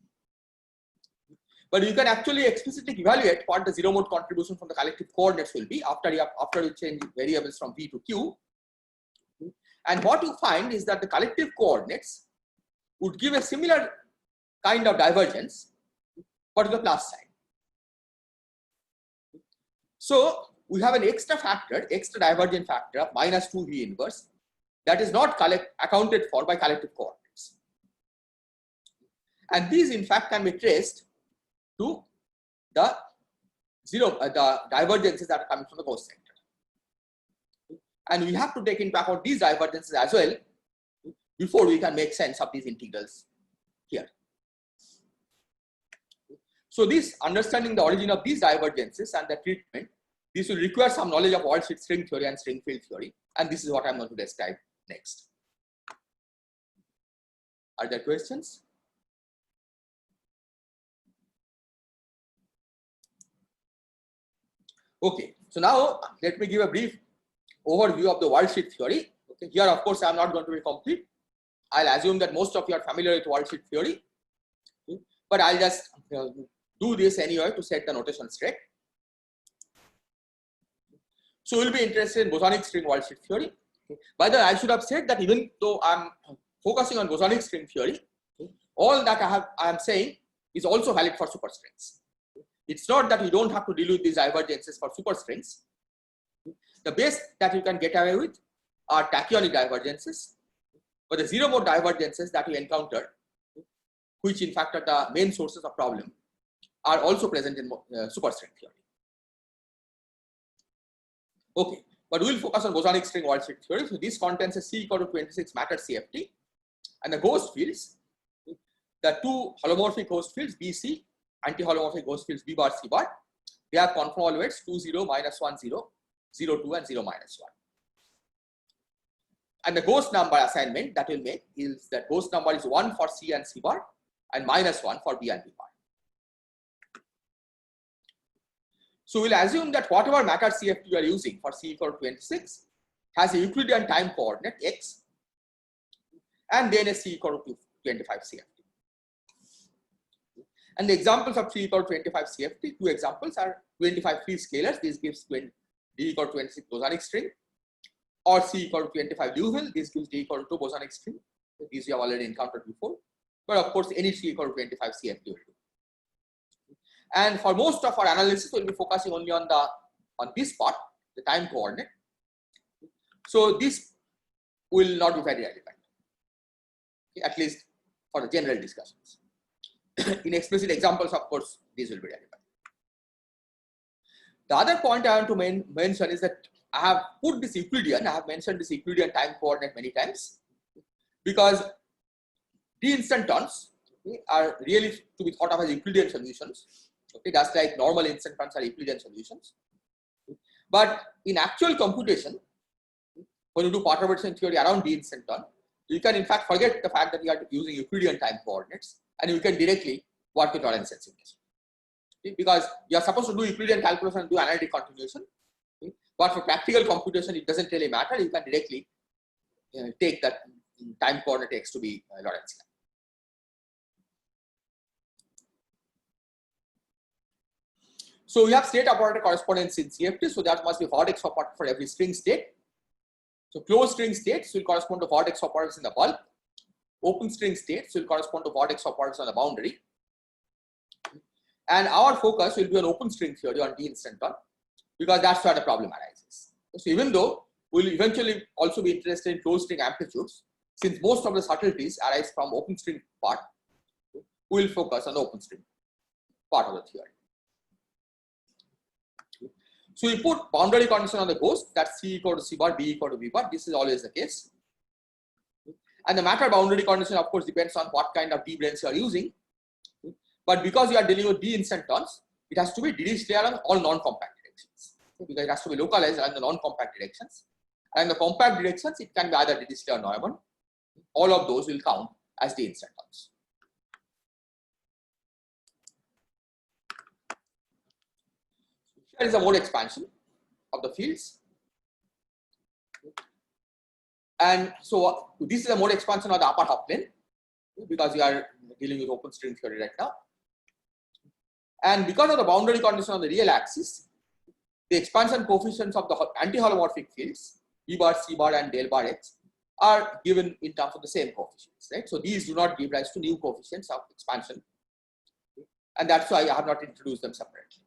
But you can actually explicitly evaluate what the 0 mode contribution from the collective coordinates will be after you change variables from V to Q. And what you find is that the collective coordinates would give a similar kind of divergence, but to the plus sign. So we have an extra divergent factor of minus 2V inverse that is not accounted for by collective coordinates. And these in fact can be traced to the divergences that are coming from the ghost sector. And we have to take into account these divergences as well before we can make sense of these integrals here. So this understanding the origin of these divergences and the treatment, this will require some knowledge of worldsheet string theory and string field theory. And this is what I'm going to describe next. Are there questions? Okay, so now let me give a brief overview of the worldsheet theory. Okay, here of course I'm not going to be complete. I'll assume that most of you are familiar with worldsheet theory, okay, but I'll just do this anyway to set the notation straight. So we'll be interested in bosonic string world sheet theory. By the way, I should have said that even though I'm focusing on bosonic string theory, all that I am saying is also valid for superstrings. It's not that you don't have to deal with these divergences for superstrings. The best that you can get away with are tachyonic divergences, but the zero mode divergences that we encounter, which in fact are the main sources of problem, are also present in superstring theory. Okay, but we'll focus on bosonic string world sheet theory. So this contains a C equal to 26 matter CFT, and the ghost fields, the two holomorphic ghost fields BC, anti-holomorphic ghost fields B bar C bar, they have conformal weights 2 0 -1 0, 0 2 and 0 -1. And the ghost number assignment that will make is that ghost number is 1 for C and C bar and -1 for B and B bar. So we'll assume that whatever matter CFT you are using for C equal to 26 has a Euclidean time coordinate x and then a C equal to 25 CFT. And the examples of C equal to 25 CFT, two examples are 25 free scalars. This gives D equal to 26 bosonic string, or C equal to 25 Liouville. This gives D equal to bosonic string. These we have already encountered before. But of course, any C equal to 25 CFT will do. And for most of our analysis, we'll be focusing only on this part, the time coordinate. So this will not be very relevant, at least for the general discussions. In explicit examples, of course, these will be relevant. The other point I want to mention is that I have put this Euclidean, I have mentioned this Euclidean time coordinate many times, because D instantons are really to be thought of as Euclidean solutions. Okay, just like normal instantons are Euclidean solutions. But in actual computation, when you do perturbation theory around D instanton, you can in fact forget the fact that you are using Euclidean time coordinates, and you can directly work with Lorentz sensingation. Okay, because you are supposed to do Euclidean calculation and do analytic continuation. Okay, but for practical computation, it doesn't really matter. You can directly take that time coordinate x to be Lorentzian. So we have state operator correspondence in CFT, so that must be vortex operator for every string state. So closed string states will correspond to vortex operators in the bulk. Open string states will correspond to vortex operators on the boundary. And our focus will be on open string theory on D instanton, because that's where the problem arises. So even though we'll eventually also be interested in closed string amplitudes, since most of the subtleties arise from open string part, we will focus on the open string part of the theory. So we put boundary condition on the ghost, that's C equal to C bar, B equal to B bar. This is always the case. And the matter boundary condition, of course, depends on what kind of D branes you are using. But because you are dealing with D instantons, it has to be Dirichlet on all non-compact directions. Because it has to be localized along the non-compact directions. And the compact directions, it can be either Dirichlet or Neumann. All of those will count as D instantons. Here is a mode expansion of the fields. And so this is a mode expansion of the upper half plane, because we are dealing with open string theory right now. And because of the boundary condition on the real axis, the expansion coefficients of the anti-holomorphic fields, B bar, C bar, and del bar x, are given in terms of the same coefficients, right? So these do not give rise to new coefficients of expansion. And that's why I have not introduced them separately.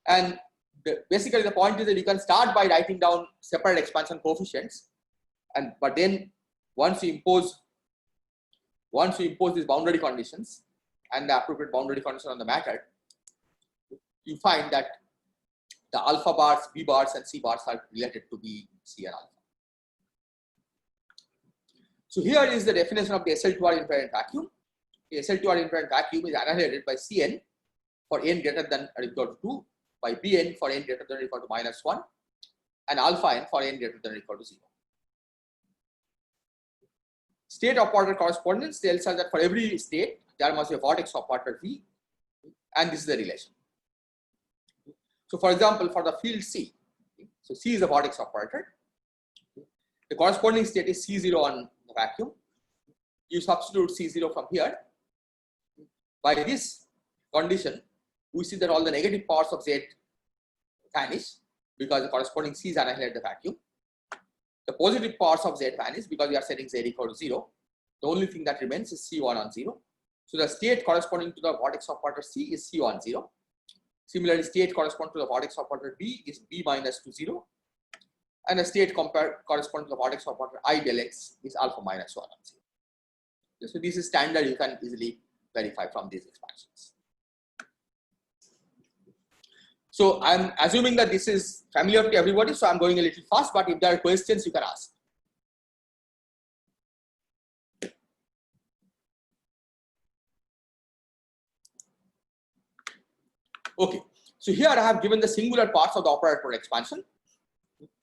And basically the point is that you can start by writing down separate expansion coefficients, but then once you impose these boundary conditions and the appropriate boundary condition on the matter, you find that the alpha bars, B bars, and C bars are related to B, C, and alpha. So here is the definition of the SL2R invariant vacuum. The SL2R invariant vacuum is annihilated by Cn for n greater than or equal to 2, by Bn for n greater than or equal to -1, and alpha n for n greater than or equal to 0. State operator correspondence tells us that for every state, there must be a vortex operator V, and this is the relation. So for example, for the field C, so C is a vortex operator. The corresponding state is C0 on the vacuum. You substitute C0 from here. By this condition, we see that all the negative powers of Z vanish, because the corresponding C is annihilated the vacuum. The positive parts of Z vanish because we are setting Z equal to 0. The only thing that remains is C1 on 0. So the state corresponding to the vortex operator C is C on 0. Similarly, state corresponding to the vortex operator B is B minus to 0. And the state corresponding to the vortex operator I del X is alpha minus 1 on 0. So this is standard, you can easily verify from these expansions. So I'm assuming that this is familiar to everybody, so I'm going a little fast, but if there are questions, you can ask. Okay, so here I have given the singular parts of the operator expansion.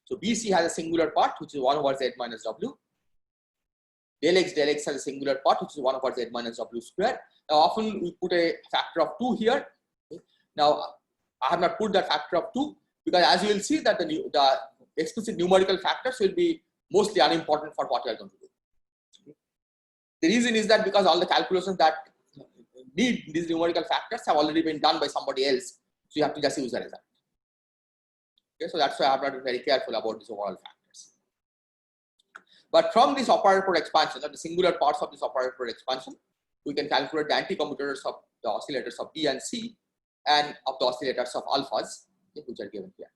So BC has a singular part, which is 1 over Z minus W. Del X has a singular part, which is 1 over Z minus W square. Now, often we put a factor of 2 here. Now, I have not put that factor of 2 because as you will see that the explicit numerical factors will be mostly unimportant for what you are going to do. The reason is that because all the calculations that need these numerical factors have already been done by somebody else, so you have to just use the result. Okay, so that's why I have not been very careful about these overall factors. But from this operator expansion, the singular parts of this operator expansion, we can calculate the anti-commuters of the oscillators of B and C and of the oscillators of alphas, which are given here.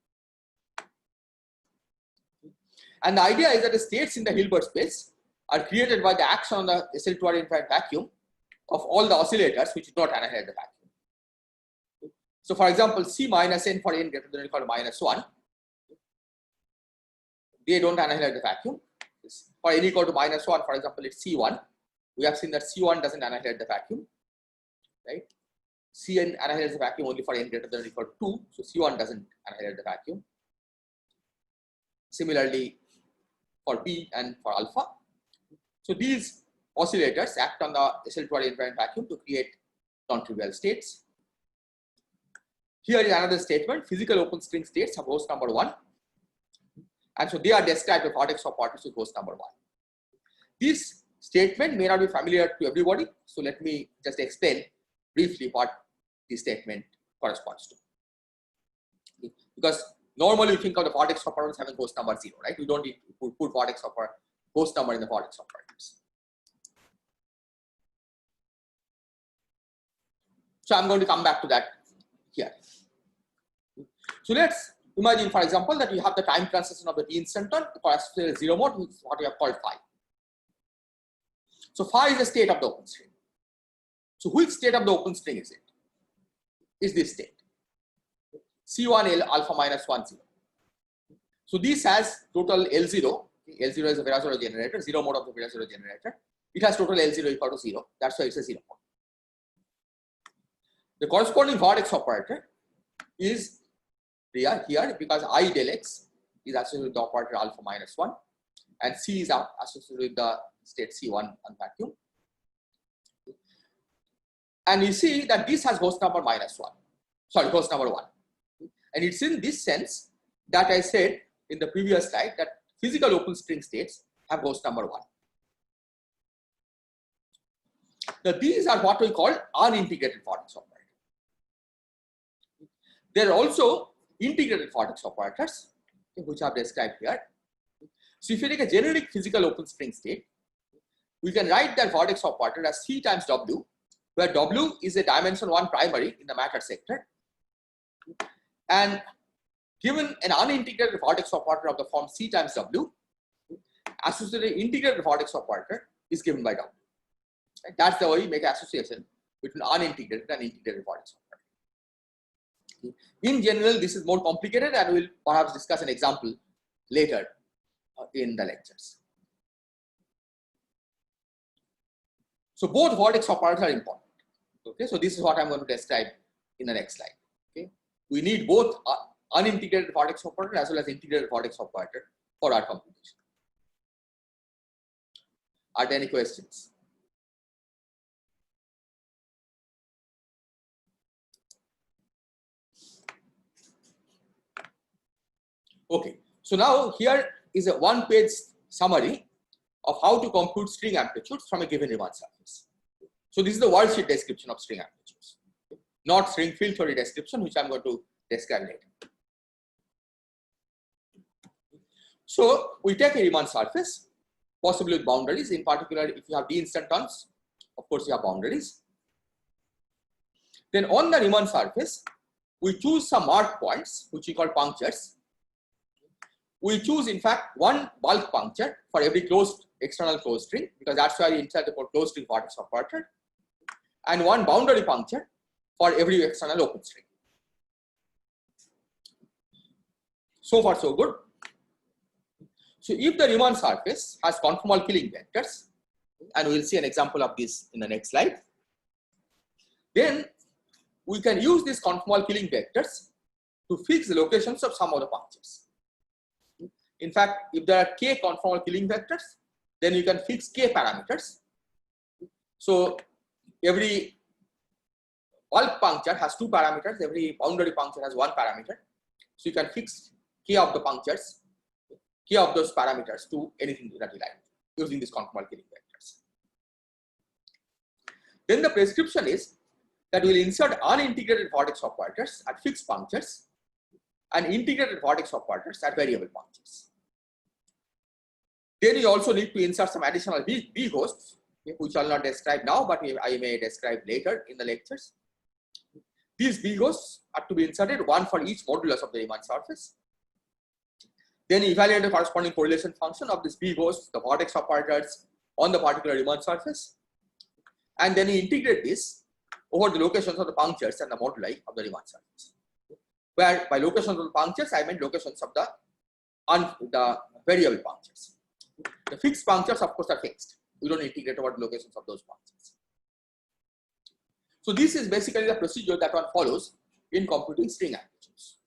And the idea is that the states in the Hilbert space are created by the action on the SL2R infinite vacuum of all the oscillators which do not annihilate the vacuum. So for example, C minus n for n greater than or equal to minus 1, they don't annihilate the vacuum. For n equal to minus 1, for example, it's C1. We have seen that C1 doesn't annihilate the vacuum, right? Cn annihilates the vacuum only for n greater than or equal to 2, so C1 doesn't annihilate the vacuum. Similarly, for B and for alpha. So these oscillators act on the SL2R infinite vacuum to create non-trivial states. Here is another statement: physical open string states have host number 1, and so they are described by vortex operators with host number 1. This statement may not be familiar to everybody, so let me just explain briefly what this statement corresponds to. Because normally you think of the vortex operators having host number 0, right? We don't need to put vortex operator host number in the vortex operators. So I'm going to come back to that here. So let's imagine, for example, that you have the time transition of the t instanton corresponds to 0 mode, which is what we have called phi. So phi is the state of the open string. So which state of the open string is it? Is this state C1 L alpha minus 1 0. So this has total L0. L0 is a Virasoro generator, 0 mode of the Virasoro generator. It has total L0 equal to 0. That's why it's a 0 mode. The corresponding vortex operator is here because I del X is associated with the operator alpha minus 1 and C is associated with the state C1 on vacuum. And we see that this has host number host number 1. And it's in this sense that I said in the previous slide that physical open string states have host number 1. Now these are what we call unintegrated vortex operators. There are also integrated vortex operators, which are described here. So if you take a generic physical open string state, we can write that vortex operator as C times W, where W is a dimension 1 primary in the matter sector. And given an unintegrated vortex operator of the form C times W, associated integrated vortex operator is given by W. Right? That's the way you make association between unintegrated and integrated vortex operator. In general, this is more complicated and we'll perhaps discuss an example later in the lectures. So both vortex operators are important. Okay, so this is what I'm going to describe in the next slide. Okay, we need both unintegrated vortex operator as well as integrated vortex operator for our computation. Are there any questions? Okay, so now here is a one-page summary of how to compute string amplitudes from a given Riemann surface. So this is the worldsheet description of string amplitudes, not string field theory description, which I'm going to describe later. So we take a Riemann surface, possibly with boundaries. In particular, if you have d instantons, of course you have boundaries. Then on the Riemann surface, we choose some mark points, which we call punctures. We choose, in fact, one bulk puncture for every closed external closed string, because that's why we insert the closed string vortex operator, and one boundary puncture for every external open string. So far, so good. So if the Riemann surface has conformal killing vectors, and we'll see an example of this in the next slide, then we can use these conformal killing vectors to fix the locations of some of the punctures. In fact, if there are k conformal killing vectors, then you can fix k parameters. So every bulk puncture has 2 parameters, every boundary puncture has 1 parameter. So you can fix k of the punctures, k of those parameters to anything that you like using these conformal killing vectors. Then the prescription is that we will insert unintegrated vortex operators at fixed punctures and integrated vortex operators at variable punctures. Then you also need to insert some additional B ghosts, which I will not describe now, but I may describe later in the lectures. These B ghosts are to be inserted, one for each modulus of the Riemann surface. Then evaluate the corresponding correlation function of this B ghosts, the vortex operators on the particular Riemann surface. And then you integrate this over the locations of the punctures and the moduli of the Riemann surface. Where by locations of the punctures, I meant locations of the variable punctures. The fixed punctures, of course, are fixed. We don't integrate over the locations of those punctures. So this is basically the procedure that one follows in computing string amplitudes.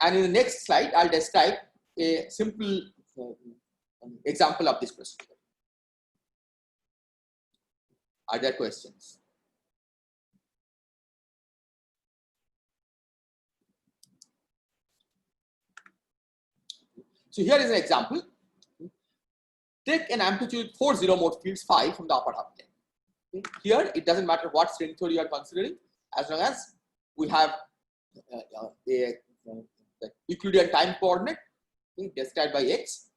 And in the next slide, I'll describe a simple example of this procedure. Are there questions? So here is an example. Take an amplitude 4 zero mode fields phi from the upper half plane. Here, it doesn't matter what string theory you are considering, as long as we have the Euclidean time coordinate described by x.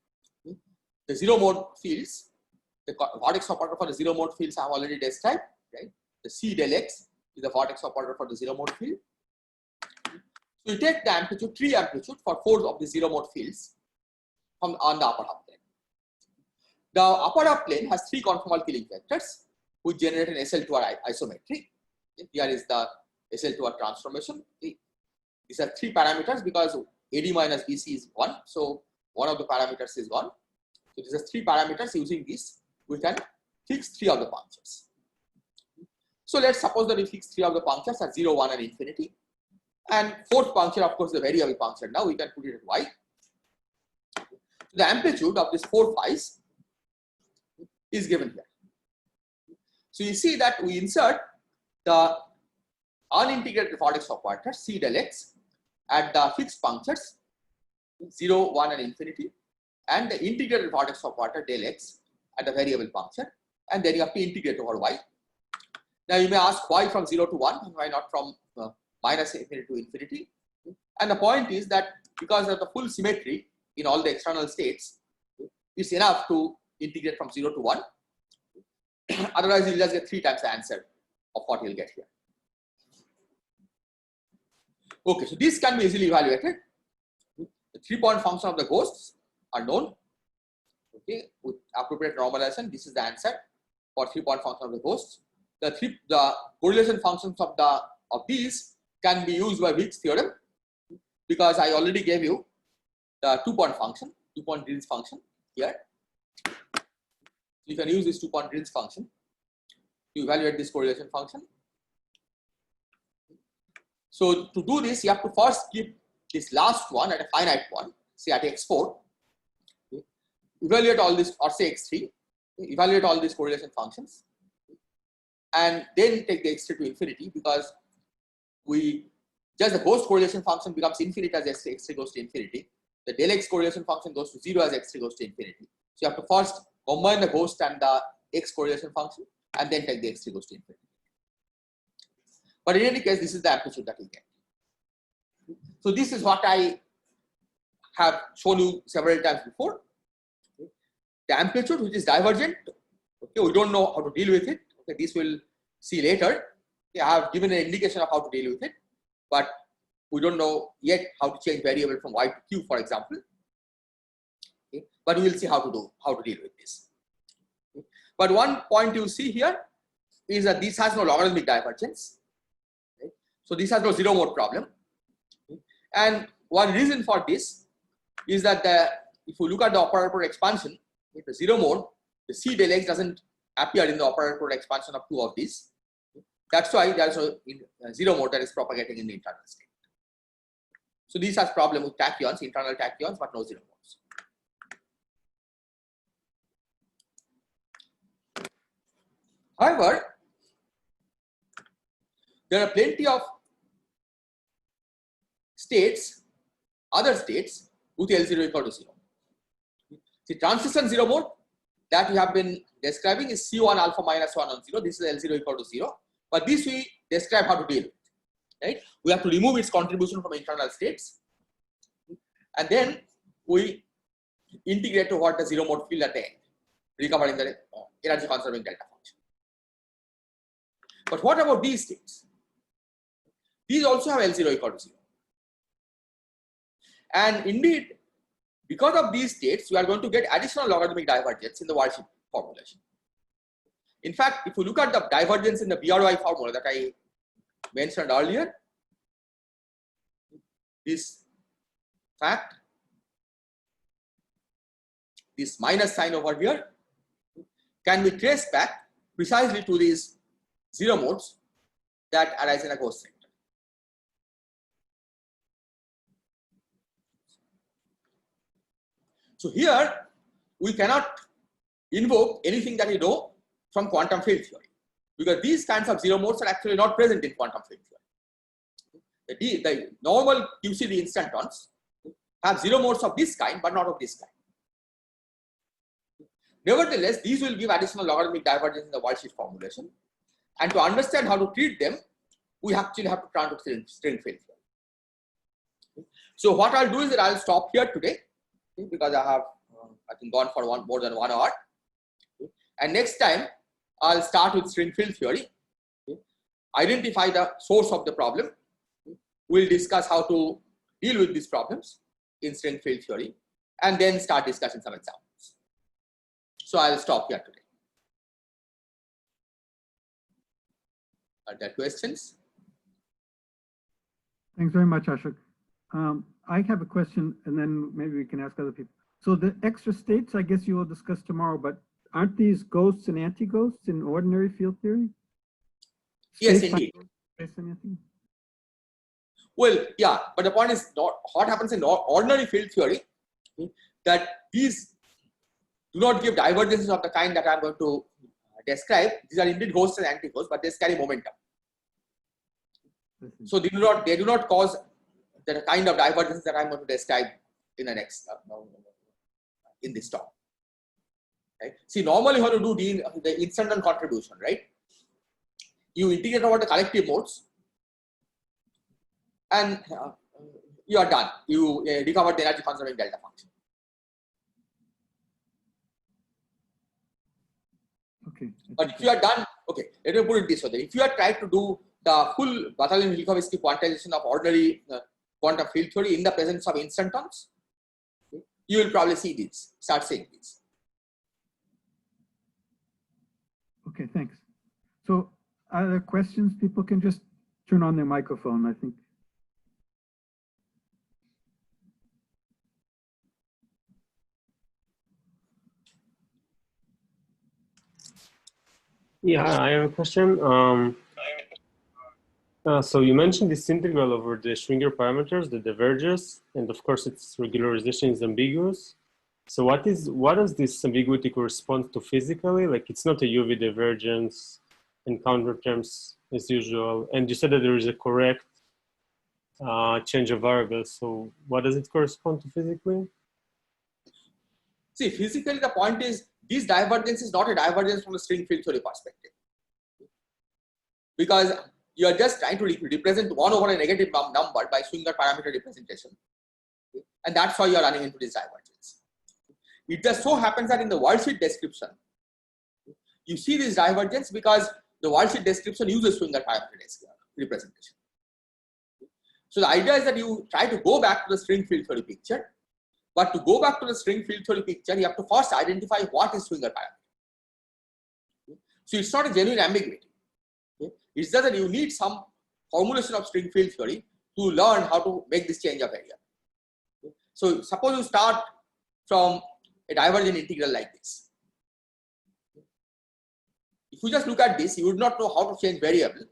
The zero mode fields, the vortex operator for the zero mode fields I have already described, right? The C del x is the vortex operator for the zero mode field. So you take the amplitude, tree amplitude for 4 of the zero mode fields on the upper half plane. The upper half plane has 3 conformal killing vectors which generate an SL2R isometry. Here is the SL2R transformation. These are 3 parameters because AD minus BC is 1. So one of the parameters is 1. So these are 3 parameters. Using this, we can fix 3 of the punctures. So let's suppose that we fix 3 of the punctures at 0, 1, and infinity. And 4th puncture, of course, the variable puncture. Now we can put it at y. The amplitude of this 4 phi's is given here. So you see that we insert the unintegrated vortex operator C del x at the fixed punctures 0, 1, and infinity, and the integrated vortex operator del x at the variable puncture, and then you have to integrate over y. Now you may ask why from 0 to 1 and why not from minus infinity to infinity. And the point is that because of the full symmetry in all the external states, it's enough to integrate from 0 to 1. Otherwise, you'll just get 3 times the answer of what you'll get here. Okay, so this can be easily evaluated. The 3-point function of the ghosts are known. Okay, with appropriate normalization, this is the answer for 3-point function of the ghosts. The correlation functions of these can be used by Wick's theorem, because I already gave you the 2-point function, 2-point Green's function here. You can use this 2-point Green's function to evaluate this correlation function. So to do this, you have to first keep this last one at a finite one, say at x4. Okay. Evaluate all this, or say x3. Okay. Evaluate all these correlation functions, and then take the x3 to infinity, because just the ghost correlation function becomes infinite as x3 goes to infinity. The del x correlation function goes to 0 as x3 goes to infinity. So you have to first combine the ghost and the x correlation function, and then take the x3 goes to infinity. But in any case, this is the amplitude that we get. So this is what I have shown you several times before. The amplitude, which is divergent, okay, we don't know how to deal with it. Okay, this we'll see later. Okay, I have given an indication of how to deal with it, but we don't know yet how to change variable from y to q, for example. Okay, but we will see how to deal with this. Okay. But one point you see here is that this has no logarithmic divergence. Okay. So this has no zero mode problem. Okay. And one reason for this is that if you look at the operator expansion, in the zero mode, the C del x doesn't appear in the operator expansion of two of these. That's why there's a zero mode that is propagating in the internal state. So this has problem with tachyons, internal tachyons, but no zero modes. However, there are plenty of states, other states with L0 equal to 0. The transition zero mode that we have been describing is C1 alpha minus 1 on 0. This is L0 equal to 0. But this we describe how to deal with. Right? We have to remove its contribution from internal states. And then we integrate to what the zero mode field at the end, recovering the energy conserving delta function. But what about these states? These also have L0 equal to 0. And indeed, because of these states, we are going to get additional logarithmic divergence in the worldsheet formulation. In fact, if you look at the divergence in the BRY formula that I mentioned earlier, this fact, this minus sign over here, can be traced back precisely to these zero modes that arise in a ghost sector. So here, we cannot invoke anything that we know from quantum field theory, because these kinds of zero modes are actually not present in quantum field theory. The normal QCD instantons have zero modes of this kind, but not of this kind. Nevertheless, these will give additional logarithmic divergence in the worldsheet formulation. And to understand how to treat them, we actually have to turn to string field theory. So what I'll do is that I'll stop here today, because I have, I think, gone for more than 1 hour. And next time, I'll start with string field theory, identify the source of the problem. We'll discuss how to deal with these problems in string field theory, and then start discussing some examples. So I'll stop here today. Are there questions? Thanks very much, Ashok. I have a question, and then maybe we can ask other people. So the extra states, I guess you will discuss tomorrow, but aren't these ghosts and anti-ghosts in ordinary field theory? Yes, indeed. Well, yeah, but the point is not what happens in ordinary field theory, that these do not give divergences of the kind that I'm going to describe. These are indeed ghosts and anti-ghosts, but they carry momentum. So they do not cause the kind of divergences that I'm going to describe in the next in this talk. Right? See, normally when you do the instanton contribution, right? You integrate over the collective modes, and you are done. You recover the energy conserving delta function. Okay. But if you are done, okay, let me put it this way. If you are trying to do the full Batalin-Minkowski quantization of ordinary quantum field theory in the presence of instantons, you will probably see these, start seeing these. Okay, thanks. So are there questions? People can just turn on their microphone, I think. Yeah, I have a question. So you mentioned this integral over the Schwinger parameters, the diverges, and of course its regularization is ambiguous. So what does this ambiguity correspond to physically? Like it's not a UV divergence in counter terms as usual. And you said that there is a correct change of variables. So what does it correspond to physically? See, physically the point is this divergence is not a divergence from a string field theory perspective, because you are just trying to represent 1 over a negative number by Schwinger parameter representation. And that's why you're running into this divergence. It just so happens that in the worldsheet description, you see this divergence because the worldsheet description uses Schwinger parameter representation. So the idea is that you try to go back to the string field theory picture, but to go back to the string field theory picture, you have to first identify what is Schwinger parameter. So it's not a genuine ambiguity. It's just that you need some formulation of string field theory to learn how to make this change of area. So suppose you start from a divergent integral like this. If you just look at this, you would not know how to change variable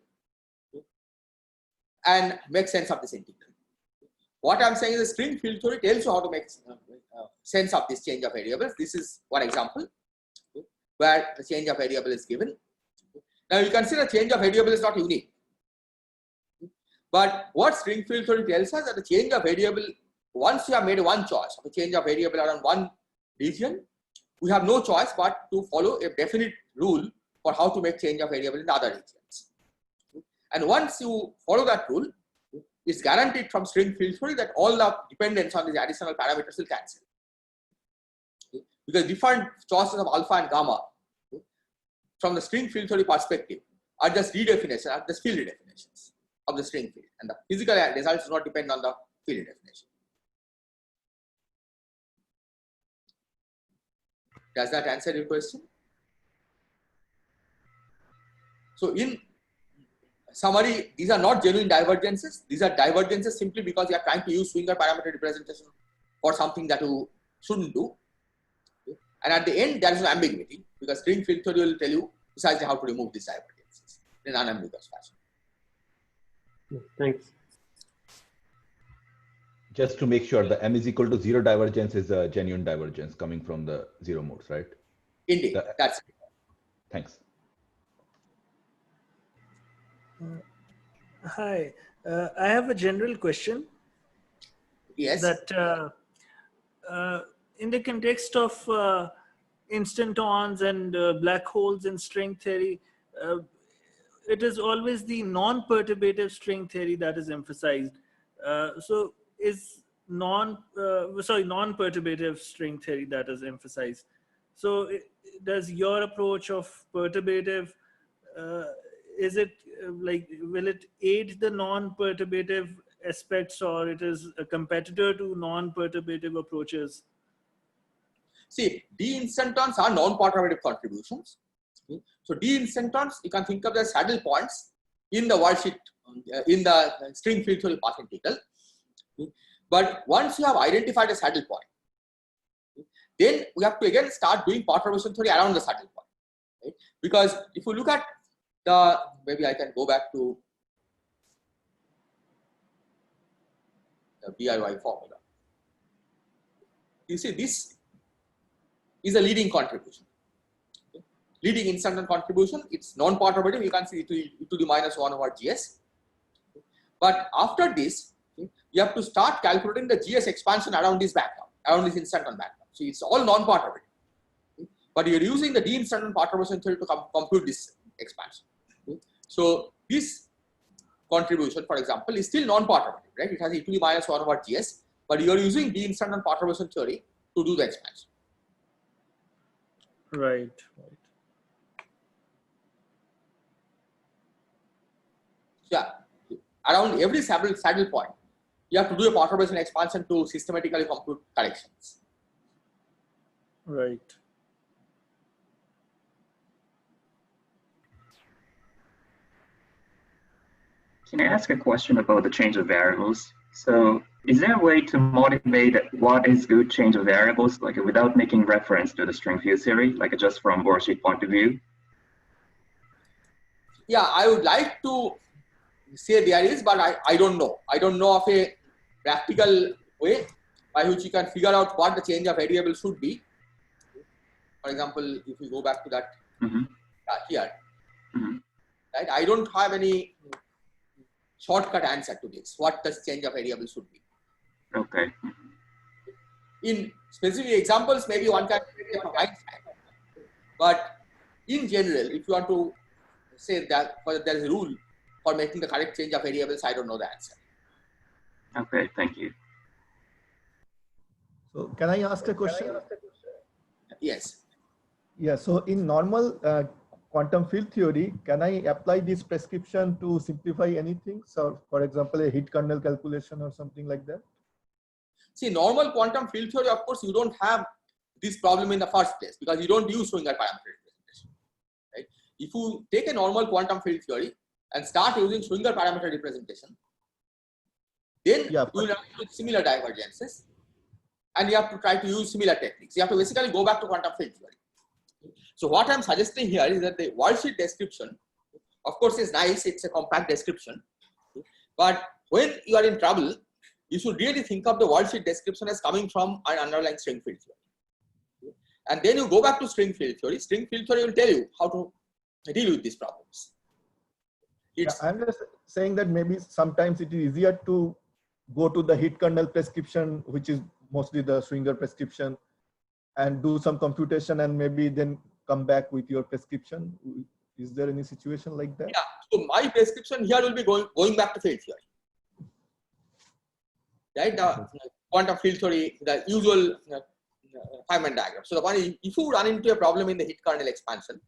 and make sense of this integral. What I'm saying is the string field theory tells you how to make sense of this change of variables. This is one example where the change of variable is given. Now you consider change of variable is not unique. But what string field theory tells us that the change of variable, once you have made one choice of a change of variable around one region, we have no choice but to follow a definite rule for how to make change of variable in the other regions. And once you follow that rule, it's guaranteed from string field theory that all the dependence on these additional parameters will cancel. Because different choices of alpha and gamma from the string field theory perspective are just redefinitions, are just field redefinitions of the string field, and the physical results do not depend on the field redefinition. Does that answer your question? So in summary, these are not genuine divergences. These are divergences simply because you are trying to use Schwinger parameter representation for something that you shouldn't do. And at the end, there is no ambiguity because string field theory will tell you precisely how to remove these divergences in an unambiguous fashion. Thanks. Just to make sure, the M is equal to 0 divergence is a genuine divergence coming from the 0 modes, right? Indeed, that's it. Thanks. Hi, I have a general question. Yes. That in the context of instantons and black holes in string theory, it is always the non-perturbative string theory that is emphasized. So is non-perturbative string theory that is emphasized. So does your approach of perturbative, is it like, will it aid the non-perturbative aspects, or it is a competitor to non-perturbative approaches? See, d-instantons are non-perturbative contributions. So d-instantons, you can think of the saddle points in the worldsheet, in the string field theory path integral. But once you have identified a saddle point, then we have to again start doing perturbation theory around the saddle point. Right? Because if you look at the, maybe I can go back to the DIY formula. You see, this is a leading contribution. Okay? Leading instanton contribution, it's non-perturbative, you can see e to the minus 1 over GS. But after this, you have to start calculating the GS expansion around this background, around this instanton background. So it's all non-perturbative. But you're using the d-instanton perturbation theory to compute this expansion. So this contribution, for example, is still non-perturbative, right? It has e to the minus 1 over GS, but you're using d-instanton perturbation theory to do the expansion. Right. Yeah, around every saddle point, you have to do a perturbation expansion to systematically compute corrections. Right. Can I ask a question about the change of variables? So is there a way to motivate what is good change of variables, like without making reference to the string field theory, like just from worldsheet point of view? Yeah, I would like to say there is, but I don't know. I don't know of a practical way by which you can figure out what the change of variable should be. For example, if we go back to that here, right? I don't have any shortcut answer to this. What does change of variable should be? Okay. In specific examples, maybe one can take a right hand. But in general, if you want to say that whether there is a rule for making the correct change of variables, I don't know the answer. Okay, thank you. So can I ask a question? Yes. Yeah, so in normal quantum field theory, can I apply this prescription to simplify anything? So for example, a hit kernel calculation or something like that? See, normal quantum field theory, of course, you don't have this problem in the first place because you don't use Schwinger parameter representation. Right? If you take a normal quantum field theory and start using Schwinger parameter representation, then Yeah, you will have similar divergences and you have to try to use similar techniques. You have to basically go back to quantum field theory. So what I'm suggesting here is that the worldsheet description, of course, is nice. It's a compact description. But when you are in trouble, you should really think of the worldsheet description as coming from an underlying string field theory. And then you go back to string field theory. String field theory will tell you how to deal with these problems. Yeah, I'm just saying that maybe sometimes it is easier to go to the hit kernel prescription, which is mostly the Schwinger prescription, and do some computation and maybe then come back with your prescription. Is there any situation like that? Yeah, so my prescription here will be going back to field theory. Right, the quantum field theory, the usual Feynman diagram. So the one, if you run into a problem in the hit kernel expansion,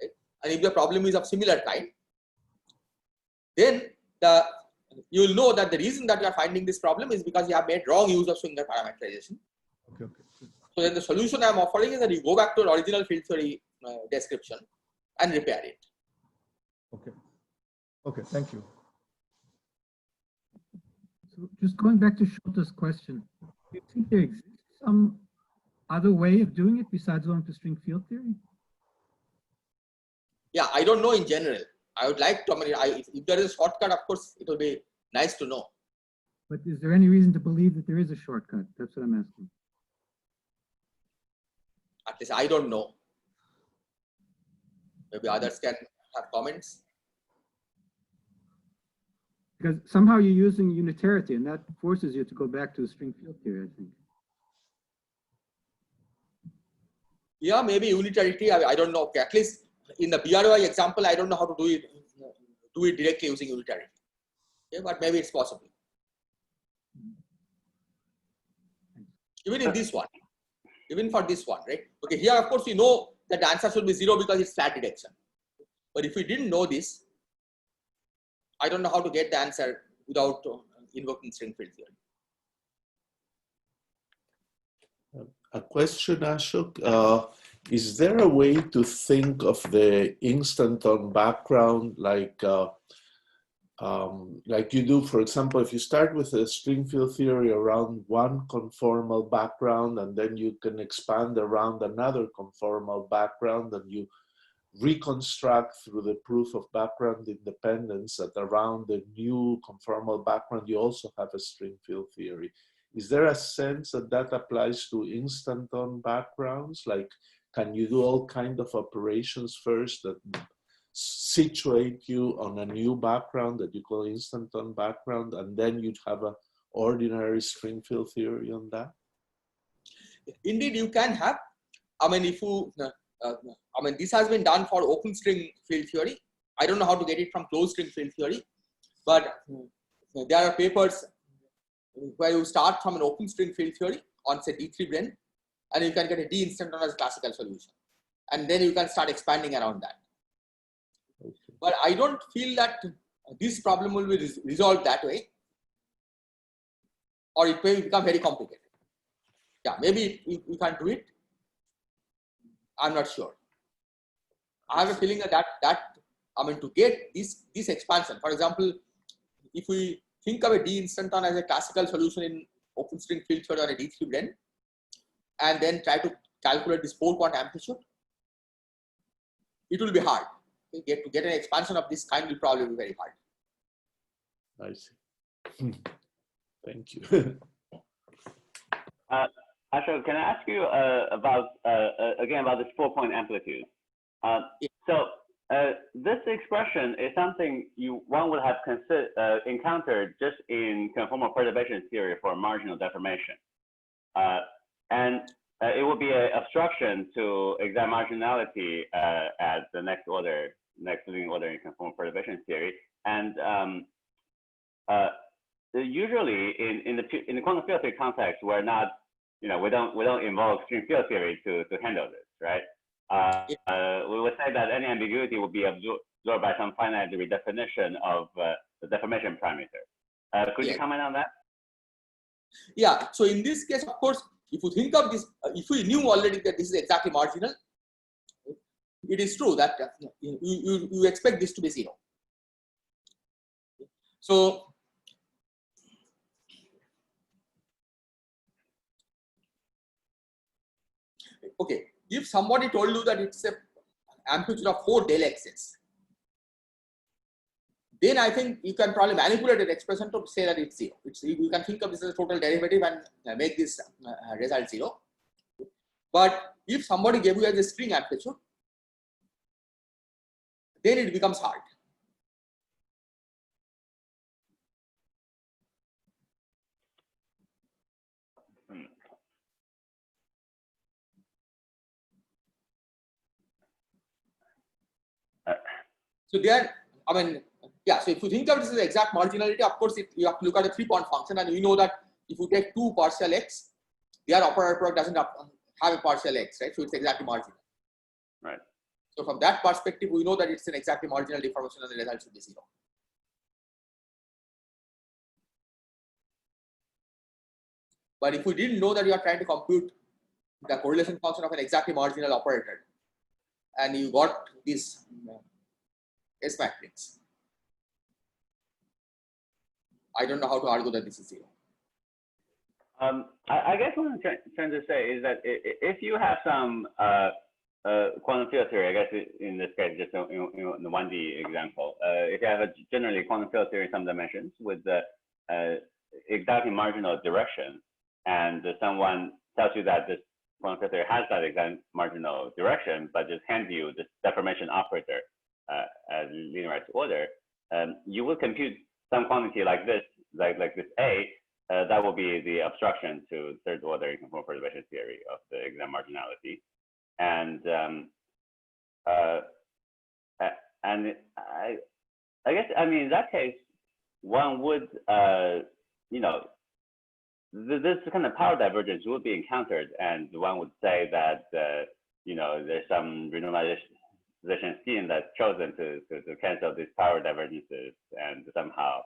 right, and if the problem is of similar kind, then you will know that the reason that you are finding this problem is because you have made wrong use of Schwinger parameterization. Okay. So then the solution I am offering is that you go back to the original field theory description and repair it. Okay, thank you. So just going back to Shota's question, do you think there exists some other way of doing it besides going to string field theory? Yeah, I don't know in general. I would like to, if there is a shortcut, of course, it will be nice to know. But is there any reason to believe that there is a shortcut? That's what I'm asking. At least I don't know. Maybe others can have comments. Because somehow you're using unitarity and that forces you to go back to a string field theory, I think. Yeah, maybe unitarity, I don't know. Okay, at least in the BROI example, I don't know how to do it directly using unitarity. Okay, but maybe it's possible. Even in this one, even for this one, right? Okay, here of course we know that the answer should be 0 because it's flat detection. But if we didn't know this, I don't know how to get the answer without invoking string field theory. A question, Ashok. Is there a way to think of the instanton background like you do, for example, if you start with a string field theory around one conformal background and then you can expand around another conformal background and you reconstruct through the proof of background independence that around the new conformal background you also have a string field theory. Is there a sense that that applies to instanton backgrounds? Like, can you do all kind of operations first that situate you on a new background that you call instanton background, and then you'd have an ordinary string field theory on that? Indeed, you can have. I mean, if you, this has been done for open string field theory. I don't know how to get it from closed string field theory, but there are papers where you start from an open string field theory on say D3 Bren, and you can get a D instanton as classical solution, and then you can start expanding around that. Okay. But I don't feel that this problem will be resolved that way, or it may become very complicated. Yeah, maybe we can do it. I'm not sure. I have a feeling that to get this expansion, for example, if we think of a D instanton as a classical solution in open string field theory on a D3 Bren, and then try to calculate this 4-quant amplitude, it will be hard. To get an expansion of this kind will probably be very hard. I see. Thank you. Ashok, can I ask you again about this 4-point amplitude? So this expression is something one would have encountered just in conformal perturbation theory for marginal deformation, and it would be an obstruction to exact marginality at the next leading order in conformal perturbation theory, and usually in the quantum field theory context, we're not we don't involve string field theory to handle this, right? We would say that any ambiguity will be absorbed by some finite redefinition of the deformation parameter. Could you comment on that? Yeah. So in this case, of course, if you think of this, if we knew already that this is exactly marginal, it is true that you expect this to be 0. So okay, if somebody told you that it's a amplitude of 4 del x's, then I think you can probably manipulate an expression to say that it's 0. You can think of this as a total derivative and make this result 0. But if somebody gave you as a string amplitude, then it becomes hard. So there, I mean, yeah, so if you think of this as exact marginality, of course, you have to look at a 3-point function, and we know that if you take 2 partial x, their operator product doesn't have a partial x, right? So it's exactly marginal. Right. So from that perspective, we know that it's an exactly marginal deformation and the result should be 0. But if we didn't know that you are trying to compute the correlation function of an exactly marginal operator, and you got this S matrix, I don't know how to argue that this is 0. I guess what I'm trying to say is that if you have some quantum field theory, I guess in this case, just in the 1D example, if you have a generally quantum field theory in some dimensions with the exactly marginal direction, and someone tells you that this quantum field theory has that exact marginal direction, but just hands you this deformation operator as linearized order, you will compute some quantity like this, like this A, that will be the obstruction to third order inconformal perturbation theory of the exact marginality. And I guess, I mean, in that case, one would, this kind of power divergence would be encountered, and one would say that, there's some renormalization scheme that's chosen to cancel these power divergences and somehow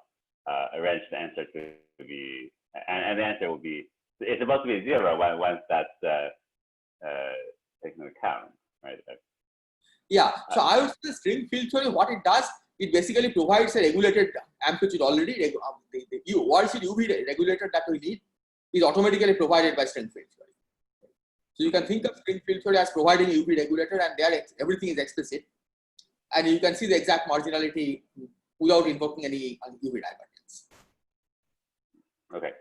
arrange the answer to be, and the answer will be, it's supposed to be 0 once that's taken into account, right? Yeah, so I would say string field theory, what it does, it basically provides a regulated amplitude already. The Worldsheet UV regulator that we need is automatically provided by string field theory. So you can think of string field theory as providing a UV regulator, and there everything is explicit. And you can see the exact marginality without invoking any UV divergence. Okay.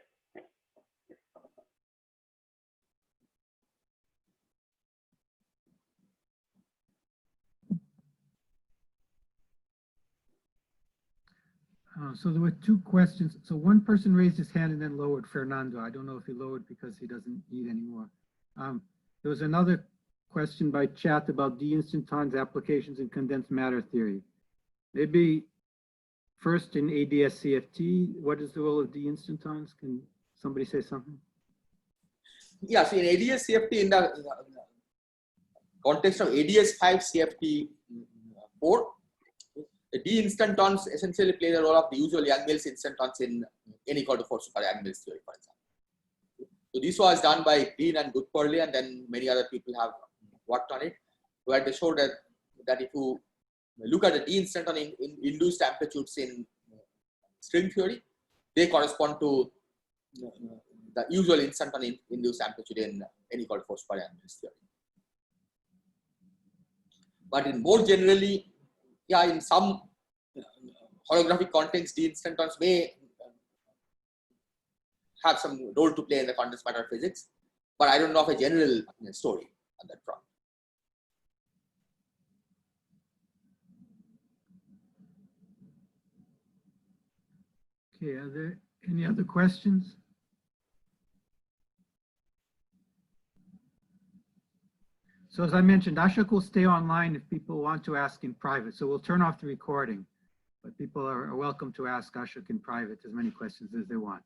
So there were 2 questions. So one person raised his hand and then lowered, Fernando. I don't know if he lowered because he doesn't need any more. There was another question by chat about d-instantons applications in condensed matter theory. Maybe first in ADS-CFT, what is the role of d-instantons? Can somebody say something? Yeah, so in ADS-CFT, in the context of ADS-5 CFT4, the d-instantons essentially play the role of the usual Yang-Mills instantons in n equal to 4 super Yang-Mills theory, for example. So this was done by Green and Gutperle, and then many other people have worked on it, where they showed that if you look at the d-instanton in induced amplitudes in string theory, they correspond to the usual instanton induced amplitude in n equal to 4 super Yang-Mills theory. But in more generally, yeah, in some holographic context, d-instantons may have some role to play in the condensed matter physics, but I don't know of a general story on that front. Okay, are there any other questions? So as I mentioned, Ashok will stay online if people want to ask in private. So we'll turn off the recording, but people are welcome to ask Ashok in private as many questions as they want.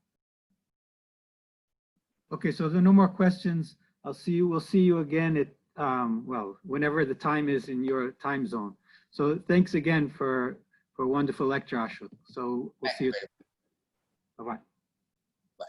Okay, so there are no more questions. We'll see you again at, well, whenever the time is in your time zone. So thanks again for a wonderful lecture, Ashok. So we'll see you. Bye-bye. Bye.